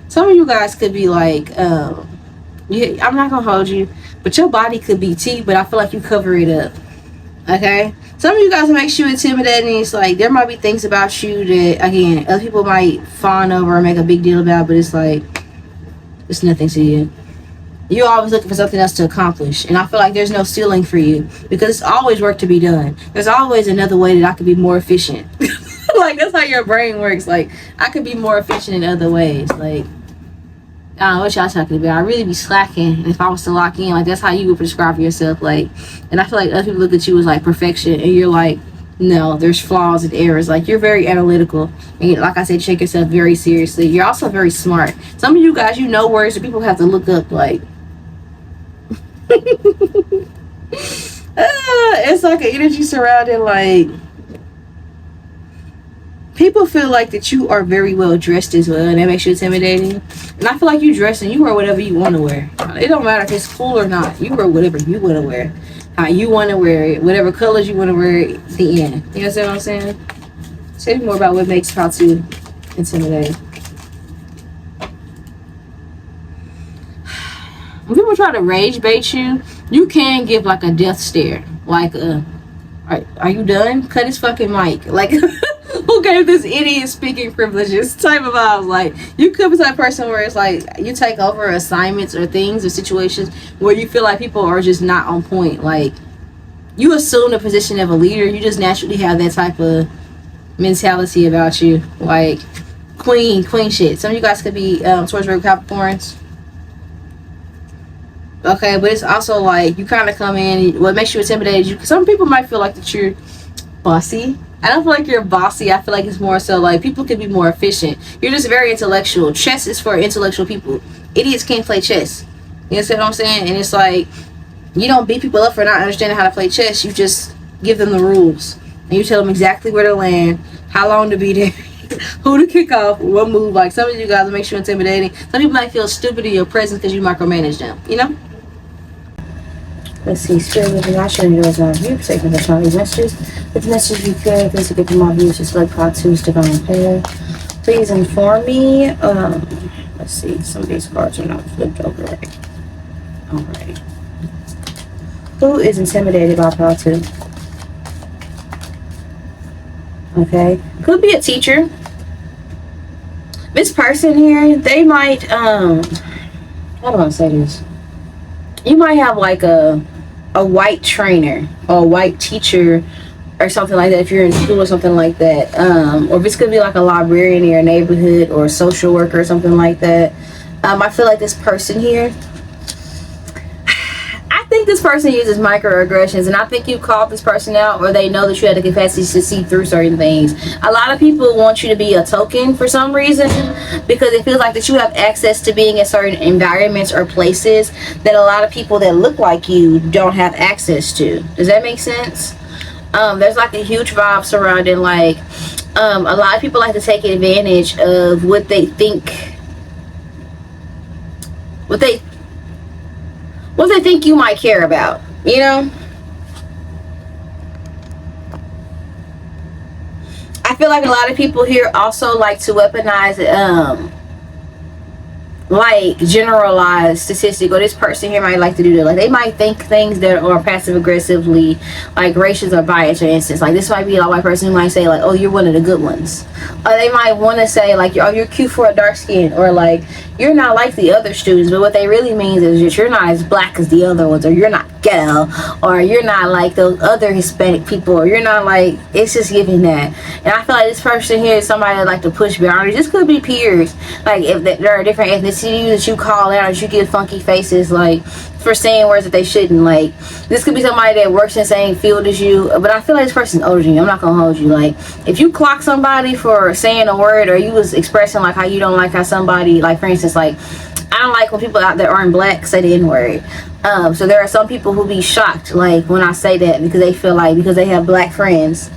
Some of you guys could be like, yeah, I'm not gonna hold you, but your body could be tea, but I feel like you cover it up. Okay, some of you guys makes you intimidating. It's like there might be things about you that, again, other people might fawn over or make a big deal about, but it's like, it's nothing to you. You're always looking for something else to accomplish, and I feel like there's no ceiling for you, because it's always work to be done. There's always another way that I could be more efficient. Like, that's how your brain works. Like, I could be more efficient in other ways. Like, I don't know what y'all talking about. I really be slacking if I was to lock in. Like, that's how you would describe yourself. Like, and I feel like other people look at you as like perfection, and you're like, no, there's flaws and errors. Like, you're very analytical, and like I said, take yourself very seriously. You're also very smart. Some of you guys, you know words that people have to look up. Like, It's like an energy surrounding, like, people feel like that you are very well dressed as well, and that makes you intimidating. And I feel like you dress and you wear whatever you want to wear. It don't matter if it's cool or not. You wear whatever you want to wear, how you want to wear it, whatever colors you want to wear it. The end. You know what I'm saying? Tell me more about what makes 𝒮𝓂𝓒 intimidating. When people try to rage bait you, you can give like a death stare, like are you done? Cut his fucking mic. Like, who gave this idiot speaking privileges type of vibes? Like, you could be that person where it's like you take over assignments or things or situations where you feel like people are just not on point. Like, you assume the position of a leader. You just naturally have that type of mentality about you, like queen shit. Some of you guys could be towards red Capricorns. Okay, but it's also like you kind of come in. What makes you intimidated? You. Some people might feel like that you're bossy. I don't feel like you're bossy. I feel like it's more so like people can be more efficient. You're just very intellectual. Chess is for intellectual people. Idiots can't play chess. You know what I'm saying? And it's like you don't beat people up for not understanding how to play chess. You just give them the rules and you tell them exactly where to land, how long to be there, who to kick off, what move. Like, some of you guys will make you intimidating. Some people might feel stupid in your presence because you micromanage them. You know. Let's see, Spirit of the Nation enjoys my view, taking the Chinese messages. With the message you carry, please to get to my views, just like 𝒮𝓒𝓒's divine pair. Please inform me. Let's see, some of these cards are not flipped over right. Alright. Who is intimidated by 𝒮𝓒𝓒? Okay. Could be a teacher. This person here, they might, how do I say this? You might have like a white trainer or a white teacher or something like that if you're in school or something like that. Or if it's gonna be like a librarian in your neighborhood or a social worker or something like that. I feel like this person here, I think this person uses microaggressions, and I think you called this person out, or they know that you had the capacity to see through certain things. A lot of people want you to be a token for some reason because it feels like that you have access to being in certain environments or places that a lot of people that look like you don't have access to. Does that make sense? There's like a huge vibe surrounding like a lot of people like to take advantage of what they think, what they think you might care about, you know. I feel like a lot of people here also like to weaponize like generalized statistic, or this person here might like to do that. Like, they might think things that are passive aggressively like racist or biased, for instance. Like, this might be a white person who might say like, oh, you're one of the good ones, or they might want to say like, oh, you're cute for a dark skin, or like, you're not like the other students. But what they really means is that you're not as black as the other ones, or you're not ghetto, or you're not like those other Hispanic people, or you're not like, it's just giving that. And I feel like this person here is somebody that like to push boundaries. This could be peers, like if there are different ethnicities that you call out, or you give funky faces like for saying words that they shouldn't. Like, this could be somebody that works in the same field as you, but I feel like this person's older than you. I'm not gonna hold you. Like, if you clock somebody for saying a word, or you was expressing like how you don't like how somebody, like for instance, like, I don't like when people out there aren't black say the N-word. So there are some people who be shocked like when I say that, because they feel like because they have black friends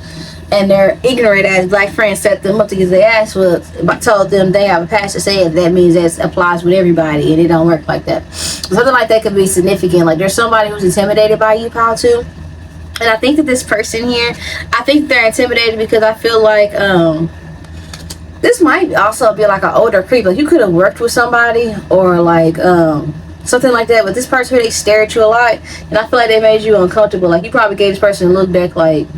and their ignorant ass black friends set them up to get their ass whooped, but told them they have a pastor say it, that means that applies with everybody, and it don't work like that. Something like that could be significant. Like, there's somebody who's intimidated by you, 𝒮𝓒𝓒, and I think that this person here, I think they're intimidated because I feel like this might also be like an older creep. Like, you could have worked with somebody or like something like that, but this person here, they stare at you a lot, and I feel like they made you uncomfortable. Like, you probably gave this person a look back like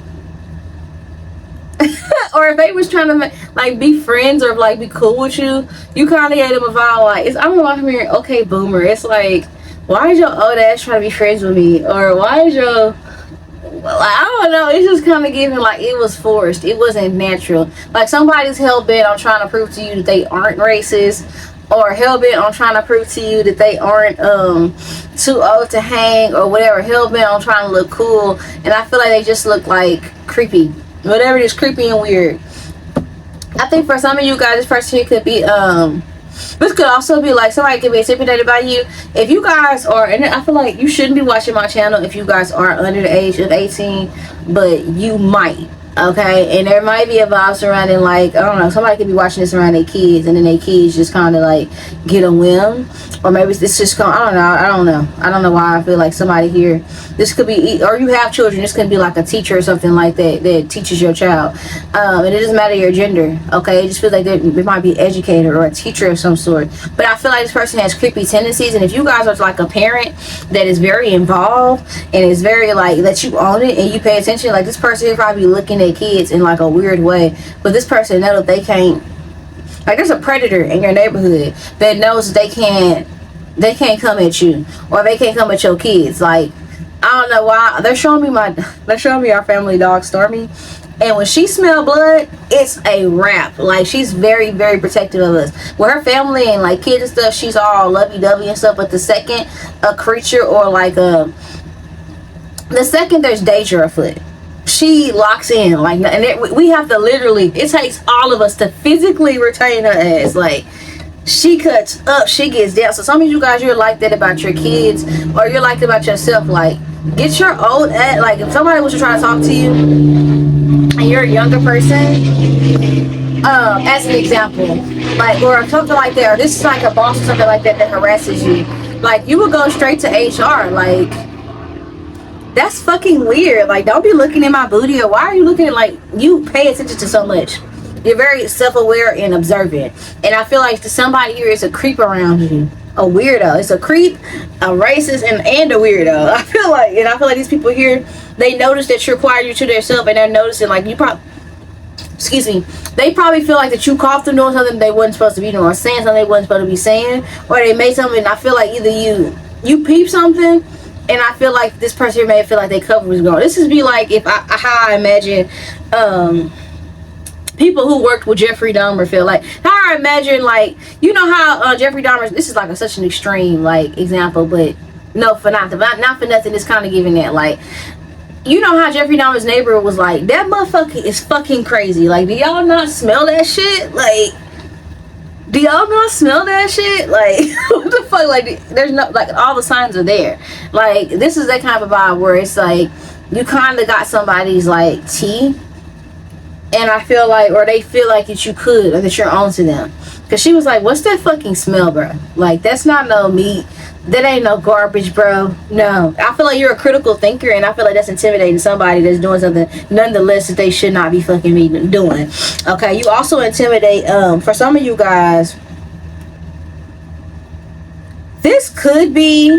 or if they was trying to like be friends or like be cool with you, you kind of gave them a vibe like, it's, I don't know why I'm here, okay boomer. It's like, why is your old ass trying to be friends with me, or why is your, well, I don't know, it's just kind of giving like it was forced, it wasn't natural. Like, somebody's hell-bent on trying to prove to you that they aren't racist, or hell-bent on trying to prove to you that they aren't too old to hang, or whatever, hell-bent on trying to look cool, and I feel like they just look like creepy, whatever it is, creepy and weird. I think for some of you guys, this person here could be This could also be like somebody could be intimidated by you. If you guys are, and I feel like you shouldn't be watching my channel if you guys are under the age of 18, but you might. Okay, and there might be a vibe surrounding, like, I don't know, somebody could be watching this around their kids, and then their kids just kind of like get a whim, or maybe it's just I don't know why I feel like somebody here, this could be, or you have children, this could be like a teacher or something like that that teaches your child, and it doesn't matter your gender. Okay, it just feels like there might be an educator or a teacher of some sort, but I feel like this person has creepy tendencies, and if you guys are like a parent that is very involved and is very like that you own it and you pay attention, like this person is probably looking at kids in like a weird way, but this person knows that they can't, like, there's a predator in your neighborhood that knows they can't come at you, or they can't come at your kids. Like, I don't know why they're showing me our family dog Stormy, and when she smell blood, it's a wrap. Like, she's very, very protective of us with her family and like kids and stuff. She's all lovey-dovey and stuff, but the second a creature or like the second there's danger afoot, she locks in. Like, and we have to literally, it takes all of us to physically retain her ass. Like, she cuts up, she gets down. So some of you guys, you're like that about your kids, or you're like that about yourself. Like, get your old ass. Like, if somebody was to try to talk to you and you're a younger person, as an example, like, or something like that, or this is like a boss or something like that that harasses you, like, you would go straight to HR. Like, that's fucking weird. Like, don't be looking at my booty, or why are you looking at, like, you pay attention to so much. You're very self-aware and observant. And I feel like somebody here is a creep around you. A weirdo. It's a creep, a racist, and a weirdo. I feel like these people here, they notice that you're quiet to themselves, and they're noticing, like, you probably, they probably feel like that you coughed them doing something they wasn't supposed to be doing, or saying something they wasn't supposed to be saying, or they made something, and I feel like either you peep something, and I feel like this person here may feel like they cover was going. This is be like if how I imagine people who worked with Jeffrey Dahmer feel. Like, how I imagine, like, you know how Jeffrey Dahmer, this is like such an extreme like example, but not for nothing, it's kind of giving that, like, you know how Jeffrey Dahmer's neighbor was like, that motherfucker is fucking crazy. Like, do y'all not smell that shit? Like, do y'all not smell that shit? Like, what the fuck? Like, there's no, like, all the signs are there. Like, this is that kind of a vibe where it's like you kind of got somebody's like tea, and I feel like, or they feel like that you could, or that you're on to them. Because she was like, what's that fucking smell, bro? Like, that's not no meat. That ain't no garbage, bro. No. I feel like you're a critical thinker, and I feel like that's intimidating somebody that's doing something nonetheless that they should not be fucking doing. Okay, you also intimidate, for some of you guys, this could be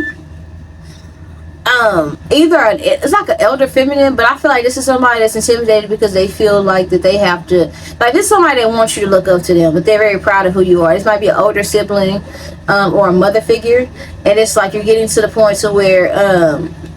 either it's like an elder feminine, but I feel like this is somebody that's intimidated because they feel like that they have to, like, this is somebody that wants you to look up to them, but they're very proud of who you are. This might be an older sibling, or a mother figure, and it's like you're getting to the point to where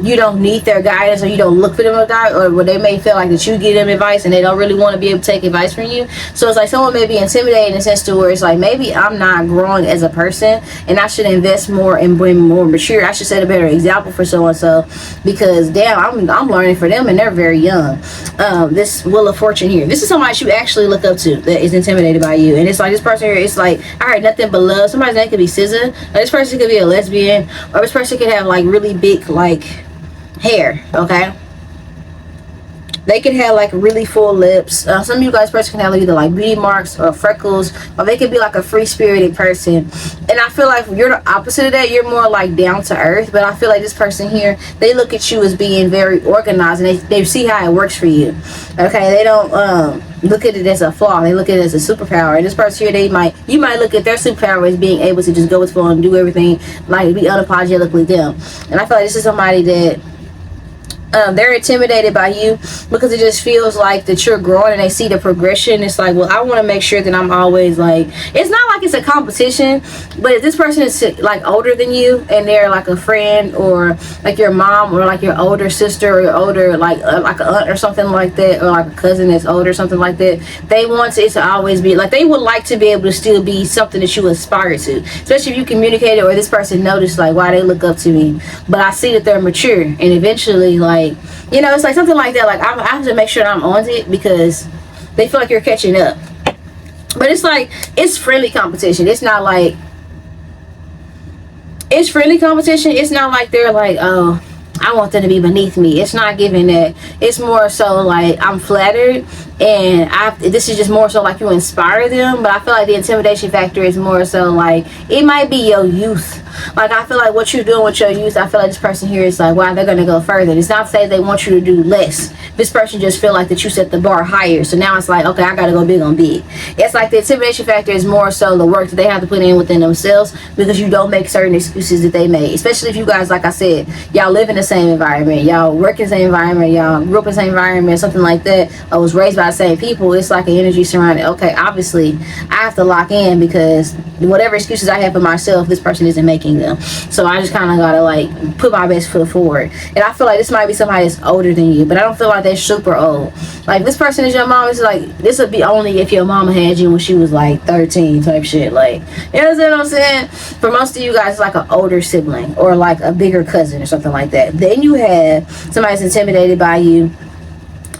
you don't need their guidance, or you don't look for them to guide, or where they may feel like that you give them advice and they don't really want to be able to take advice from you. So it's like someone may be intimidated in a sense to where it's like, maybe I'm not growing as a person, and I should invest more and bring more mature. I should set a better example for so and so, because damn, I'm learning for them and they're very young. This Wheel of Fortune here, this is somebody you actually look up to that is intimidated by you, and it's like this person here, it's like, I heard nothing but love. Somebody's name could be SZA, or this person could be a lesbian, or this person could have like really big like hair. Okay, they could have like really full lips. Some of you guys person can have either like beauty marks or freckles, or they could be like a free-spirited person. And I feel like you're the opposite of that. You're more like down to earth, but I feel like this person here, they look at you as being very organized, and they see how it works for you. Okay, they don't look at it as a flaw. They look at it as a superpower. And this person here, you might look at their superpower as being able to just go with flow and do everything, like be unapologetically them. And I feel like this is somebody that they're intimidated by you because it just feels like that you're growing, and they see the progression. It's like, well, I want to make sure that I'm always like, it's not like it's a competition, but if this person is like older than you and they're like a friend, or like your mom, or like your older sister, or your older like an aunt or something like that, or like a cousin that's older, something like that, they want it to always be like, they would like to be able to still be something that you aspire to, especially if you communicate it, or this person noticed like why they look up to me, but I see that they're mature, and eventually, like, you know, it's like something like that. Like, I have to make sure that I'm on it because they feel like you're catching up. But it's like, it's friendly competition. It's not like, it's friendly competition. It's not like they're like, oh, I want them to be beneath me. It's not giving that. It's more so like, I'm flattered, and this is just more so like you inspire them. But I feel like the intimidation factor is more so like, it might be your youth. Like, I feel like what you're doing with your youth, I feel like this person here is like, wow, they're going to go further. It's not to say they want you to do less. This person just feel like that you set the bar higher. So now it's like, okay, I got to go big on big. It's like the intimidation factor is more so the work that they have to put in within themselves, because you don't make certain excuses that they made. Especially if you guys, like I said, y'all live in the same environment, y'all work in the same environment, y'all grew up in the same environment, something like that, I was raised by the same people. It's like an energy surrounding, okay, obviously I have to lock in, because whatever excuses I have for myself, this person isn't making them. So I just kind of gotta like put my best foot forward. And I feel like this might be somebody that's older than you, but I don't feel like they're super old. Like, this person is your mom. It's like, this would be only if your mama had you when she was like 13 type shit. Like, you know what I'm saying? For most of you guys, it's like an older sibling or like a bigger cousin or something like that. Then you have somebody that's intimidated by you,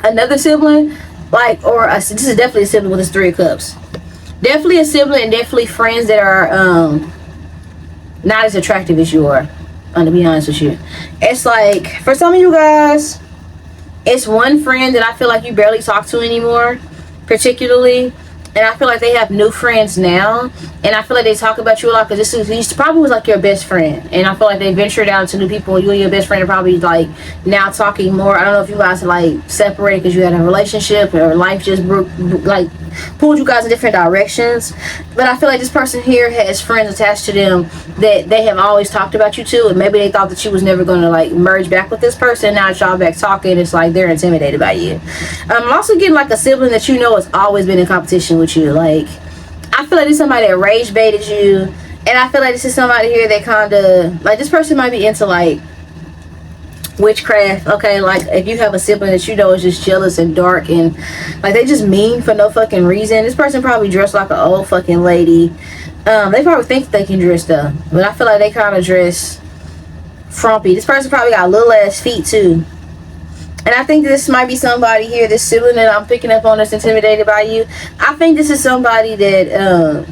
another sibling, like, or this is definitely a sibling with this 3 of Cups. Definitely a sibling, and definitely friends that are not as attractive as you are. To be honest with you, it's like, for some of you guys, it's one friend that I feel like you barely talk to anymore, particularly. And I feel like they have new friends now, and I feel like they talk about you a lot, because this probably was like your best friend, and I feel like they ventured out to new people, and you and your best friend are probably like now talking more. I don't know if you guys are like separated because you had a relationship, or life just like pulled you guys in different directions. But I feel like this person here has friends attached to them that they have always talked about you to, and maybe they thought that you was never going to like merge back with this person. Now that y'all back talking, it's like they're intimidated by you. I'm also getting like a sibling that you know has always been in competition with you. Like, I feel like this is somebody that rage baited you, and I feel like this is somebody here that kind of like, this person might be into like witchcraft. Okay, like if you have a sibling that you know is just jealous and dark, and like they just mean for no fucking reason. This person probably dressed like an old fucking lady. They probably think they can dress though, but I feel like they kind of dress frumpy. This person probably got little ass feet too. And I think this might be somebody here, this sibling that I'm picking up on that's intimidated by you. I think this is somebody that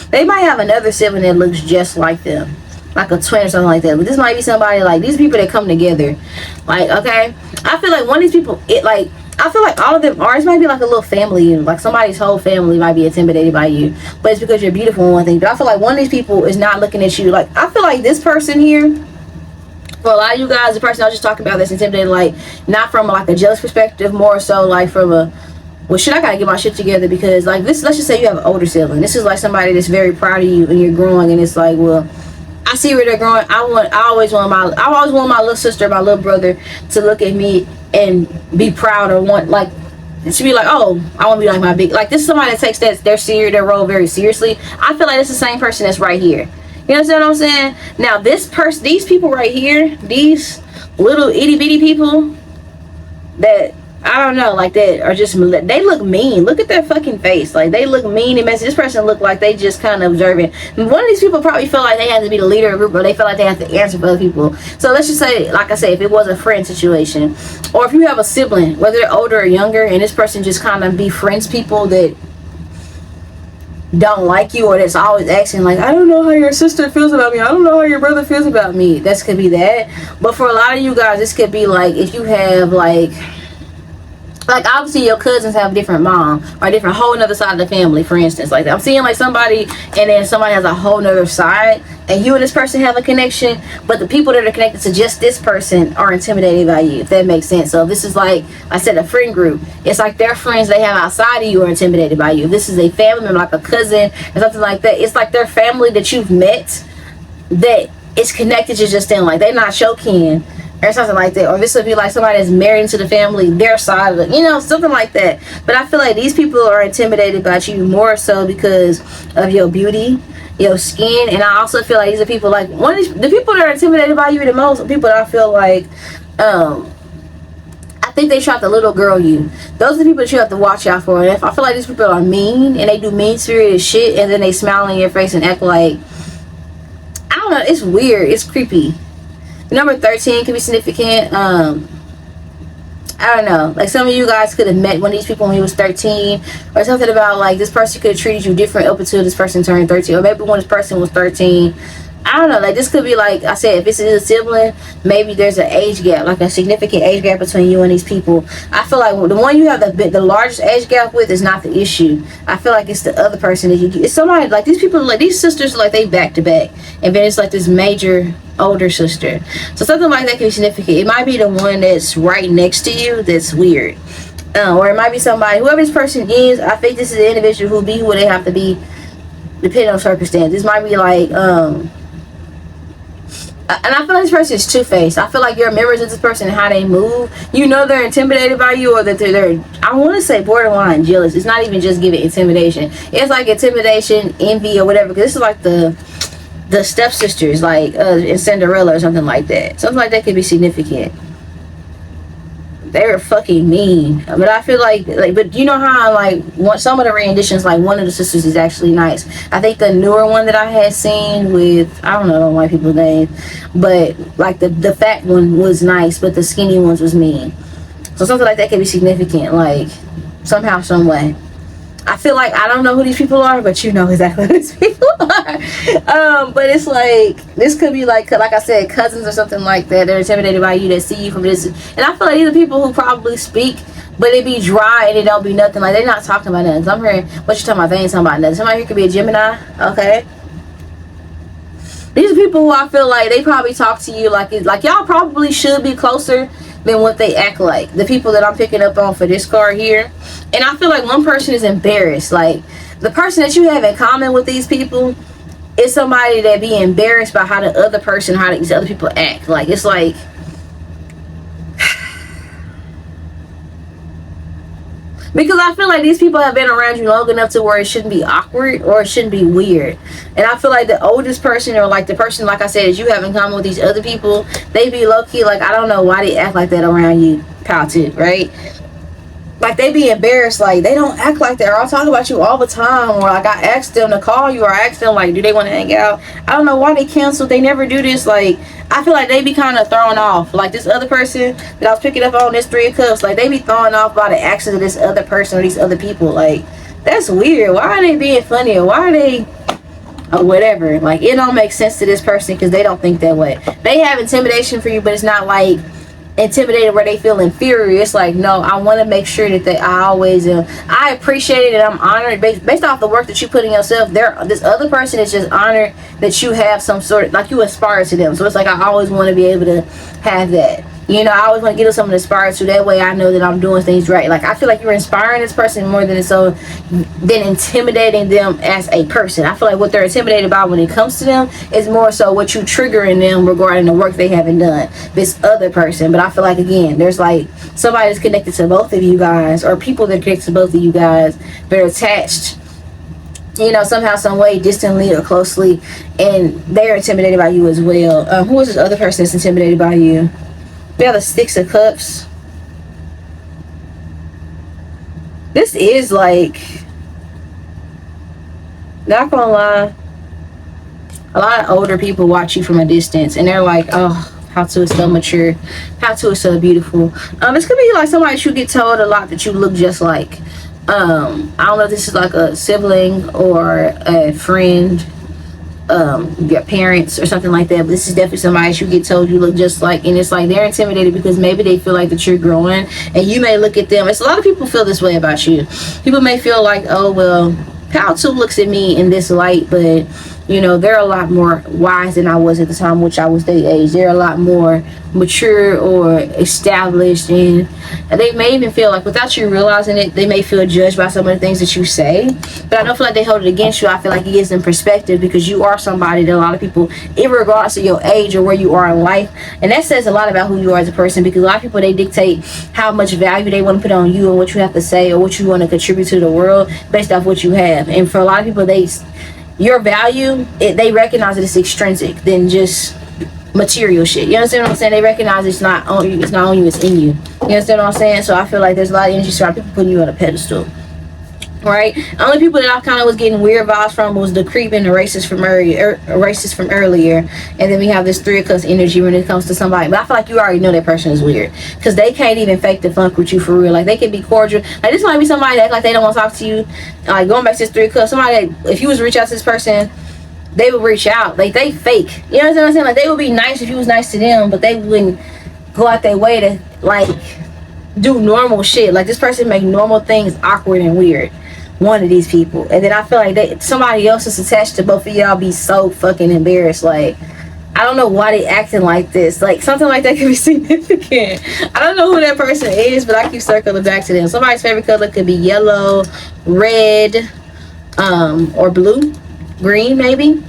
they might have another sibling that looks just like them, like a twin or something like that. But this might be somebody like, these people that come together. Like, okay, I feel like one of these people, I feel like all of them are, it might be like a little family, like somebody's whole family might be intimidated by you, but it's because you're beautiful and one thing. But I feel like one of these people is not looking at you. Like, I feel like this person here, for a lot of you guys, the person I was just talking about that's intimidated, like not from like a jealous perspective, more so like from a, well shit, I gotta get my shit together, because like this, let's just say you have an older sibling. This is like somebody that's very proud of you and you're growing, and it's like, well, I see where they're growing. I always want my little sister, my little brother to look at me and be proud, or want like to be like, oh, I want to be like my big, like this is somebody that takes their role very seriously. I feel like it's the same person that's right here. You understand what I'm saying? Now these people right here, these little itty bitty people that, I don't know, like that are just, they look mean. Look at their fucking face. Like they look mean and messy. This person look like they just kind of observant. One of these people probably feel like they have to be the leader of a group, or they feel like they have to answer for other people. So let's just say, like I say, if it was a friend situation, or if you have a sibling, whether they're older or younger, and this person just kind of befriends people that don't like you, or that's always asking like, I don't know how your sister feels about me, I don't know how your brother feels about me. That could be that. But for a lot of you guys, this could be like, if you have like obviously your cousins have a different mom, or a different whole nother side of the family, for instance. Like I'm seeing like somebody, and then somebody has a whole nother side, and you and this person have a connection, but the people that are connected to just this person are intimidated by you, if that makes sense. So if this is like I said, a friend group, it's like their friends they have outside of you are intimidated by you. If this is a family member, like a cousin or something like that, it's like their family that you've met that is connected to just them, like they're not your kin or something like that. Or this would be like somebody that's married into the family, their side of it, you know, something like that. But I feel like these people are intimidated by you more so because of your beauty, your skin. And I also feel like these are people, like one of the people that are intimidated by you the most are people that I feel like I think they try to little girl you. Those are the people that you have to watch out for. And if I feel like these people are mean and they do mean spirited shit, and then they smile in your face and act like, I don't know, it's weird, it's creepy. Number 13 can be significant. I don't know, like some of you guys could have met one of these people when you was 13, or something about like this person could have treated you different up until this person turned 13, or maybe when this person was 13. I don't know, like this could be, like I said, if this is a sibling, maybe there's an age gap, like a significant age gap between you and these people. I feel like the one you have the largest age gap with is not the issue. I feel like it's the other person that it's somebody, like these people, like these sisters, like they back to back, and then it's like this major older sister. So something like that can be significant. It might be the one that's right next to you that's weird, or it might be somebody, whoever this person is. I think this is an individual who be who they have to be, depending on circumstance. This might be like and I feel like this person is two-faced. I feel like you're mirrors of this person and how they move. You know they're intimidated by you, or that they're I want to say borderline jealous. It's not even just giving intimidation. It's like intimidation, envy, or whatever. Because this is like the stepsisters, like in Cinderella or something like that. Something like that could be significant. They were fucking mean, but I feel like but you know how like some of the renditions, like one of the sisters is actually nice. I think the newer one that I had seen with, I don't know white people's names, but like the fat one was nice, but the skinny ones was mean. So something like that can be significant, like somehow, some way. I feel like I don't know who these people are, but you know exactly who these people are. But it's like, this could be like I said, cousins or something like that. They're intimidated by you, that see you from this. And I feel like these are people who probably speak, but it be dry and it don't be nothing. Like, they're not talking about nothing. I'm hearing, what you talking about? They ain't talking about nothing. Somebody here could be a Gemini, okay? These are people who I feel like they probably talk to you like y'all probably should be closer than what they act like. The people that I'm picking up on for this card here. And I feel like one person is embarrassed. Like, the person that you have in common with these people is somebody that be embarrassed by how the other person, how these other people act. Like, it's like, because I feel like these people have been around you long enough to where it shouldn't be awkward or it shouldn't be weird. And I feel like the oldest person, or like the person, like I said, that you have in common with these other people, they be low-key like, I don't know why they act like that around you, pal, too, right? Like, they be embarrassed, like they don't act like that, or I'll talk about you all the time, or like I asked them to call you, or I asked them like, do they want to hang out? I don't know why they canceled. They never do this. Like, I feel like they be kind of thrown off. Like, this other person that I was picking up on, this Three of Cups, like they be thrown off by the actions of this other person or these other people. Like, that's weird. Why are they being funny, or why are they, or whatever? Like, it don't make sense to this person because they don't think that way. They have intimidation for you, but it's not like intimidated where they feel inferior. It's like, no, I want to make sure that I always I appreciate it and I'm honored based off the work that you put in yourself. This other person is just honored that you have some sort of, like, you aspire to them. So it's like, I always want to be able to have that. You know, I always want to give them something to aspire to. That way I know that I'm doing things right. Like, I feel like you're inspiring this person more than intimidating them as a person. I feel like what they're intimidated by when it comes to them is more so what you trigger in them regarding the work they haven't done. This other person. But I feel like, again, there's like somebody that's connected to both of you guys, or people that are connected to both of you guys. They're attached, you know, somehow, some way, distantly or closely, and they're intimidated by you as well. Who is this other person that's intimidated by you? We have the Six of Cups. This is like, not gonna lie, a lot of older people watch you from a distance and they're like, oh, How-To is so mature, How-To is so beautiful. This could be like somebody that you get told a lot that you look just like. I don't know if this is like a sibling or a friend, your parents or something like that, but this is definitely somebody that you get told you look just like, and it's like they're intimidated because maybe they feel like that you're growing, and you may look at them, it's a lot of people feel this way about you. People may feel like, oh well, How-To looks at me in this light, but you know, they're a lot more wise than I was at the time, which I was their age. They're a lot more mature or established, and they may even feel like, without you realizing it, they may feel judged by some of the things that you say. But I don't feel like they hold it against you. I feel like it gives them perspective, because you are somebody that a lot of people, regardless of your age or where you are in life, and that says a lot about who you are as a person, because a lot of people, they dictate how much value they want to put on you and what you have to say or what you want to contribute to the world based off what you have. And for a lot of people, your value, they recognize that it's extrinsic than just material shit. You understand what I'm saying? They recognize it's not on you, it's in you. You understand what I'm saying? So I feel like there's a lot of energy surrounding people putting you on a pedestal. right? Only people that I kind of was getting weird vibes from was the creep and the racist from earlier, and then we have this 3 of Cups energy when it comes to somebody. But I feel like you already know that person is weird because they can't even fake the funk with you for real. Like, they can be cordial. Like, this might be somebody that act like they don't want to talk to you. Like, going back to this 3 of Cups, somebody that, if you was to reach out to this person, they would reach out. Like, they fake. You know what I'm saying? Like, they would be nice if you was nice to them, but they wouldn't go out their way to, like, do normal shit. Like, this person make normal things awkward and weird. One of these people. And then I feel like somebody else is attached to both of y'all be so fucking embarrassed. Like, I don't know why they acting like this. Like, something like that could be significant. I don't know who that person is, but I keep circling back to them. Somebody's favorite color could be yellow, red, or blue, green maybe.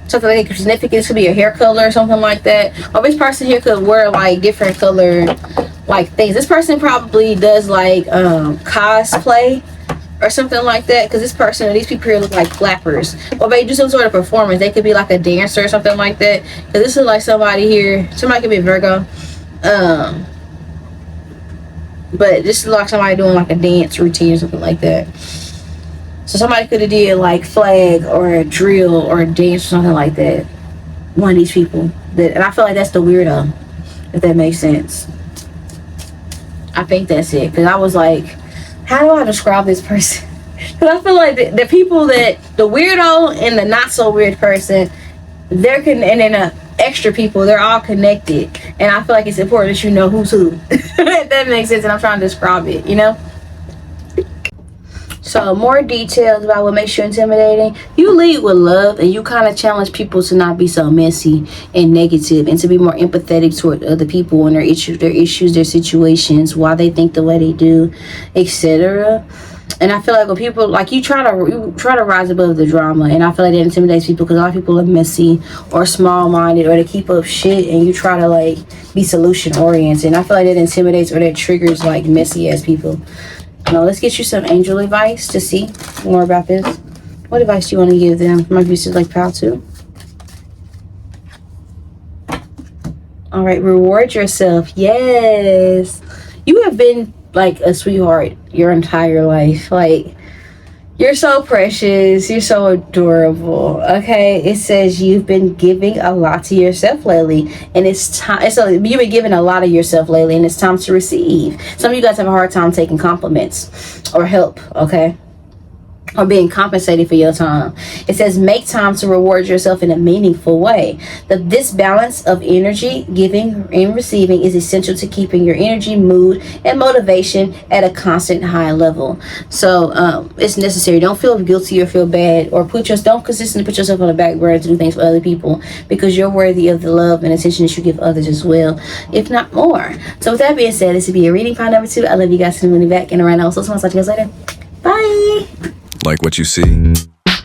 Something like that significant. This could be a hair color or something like that. Or this person here could wear like different color like things. This person probably does like cosplay or something like that, because this person or these people here look like flappers, or they do some sort of performance. They could be like a dancer or something like that, because this is like somebody here, somebody could be a Virgo, but this is like somebody doing like a dance routine or something like that. So somebody could have did like flag or a drill or a dance or something like that. One of these people that, and I feel like that's the weirdo, if that makes sense. I think that's it, because I was like, how do I describe this person? Because I feel like the people that, the weirdo and the not so weird person, and then the extra people, they're all connected, and I feel like it's important that you know who's who. If that makes sense, and I'm trying to describe it, you know. So more details about what makes you intimidating. You lead with love, and you kind of challenge people to not be so messy and negative, and to be more empathetic toward other people and their issues, their situations, why they think the way they do, etc. And I feel like when people, like, you try to rise above the drama, and I feel like that intimidates people, because a lot of people are messy or small-minded, or they keep up shit, and you try to like be solution oriented, and I feel like that intimidates or that triggers like messy ass people. Now let's get you some angel advice to see more about this. What advice do you want to give them? Might be like pal too. All right, reward yourself. Yes, you have been like a sweetheart your entire life. Like, you're so precious, you're so adorable. Okay, it says you've been giving a lot to yourself lately, and it's time. So you've been giving a lot of yourself lately, and it's time to receive. Some of you guys have a hard time taking compliments or help, okay, or being compensated for your time. It says make time to reward yourself in a meaningful way. This balance of energy, giving and receiving, is essential to keeping your energy, mood, and motivation at a constant high level. So it's necessary. Don't feel guilty or feel bad, or don't consistently put yourself on the back burner to do things for other people, because you're worthy of the love and attention that you give others as well, if not more. So with that being said, this will be a reading part number 2. I love you guys, sending money back, and around also. So I'll talk to you guys later. Bye. Like what you see?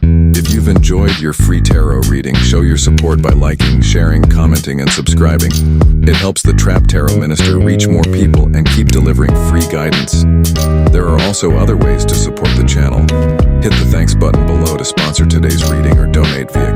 If you've enjoyed your free tarot reading, show your support by liking, sharing, commenting, and subscribing. It helps the Trapped Tarot Minister reach more people and keep delivering free guidance. There are also other ways to support the channel. Hit the thanks button below to sponsor today's reading, or donate via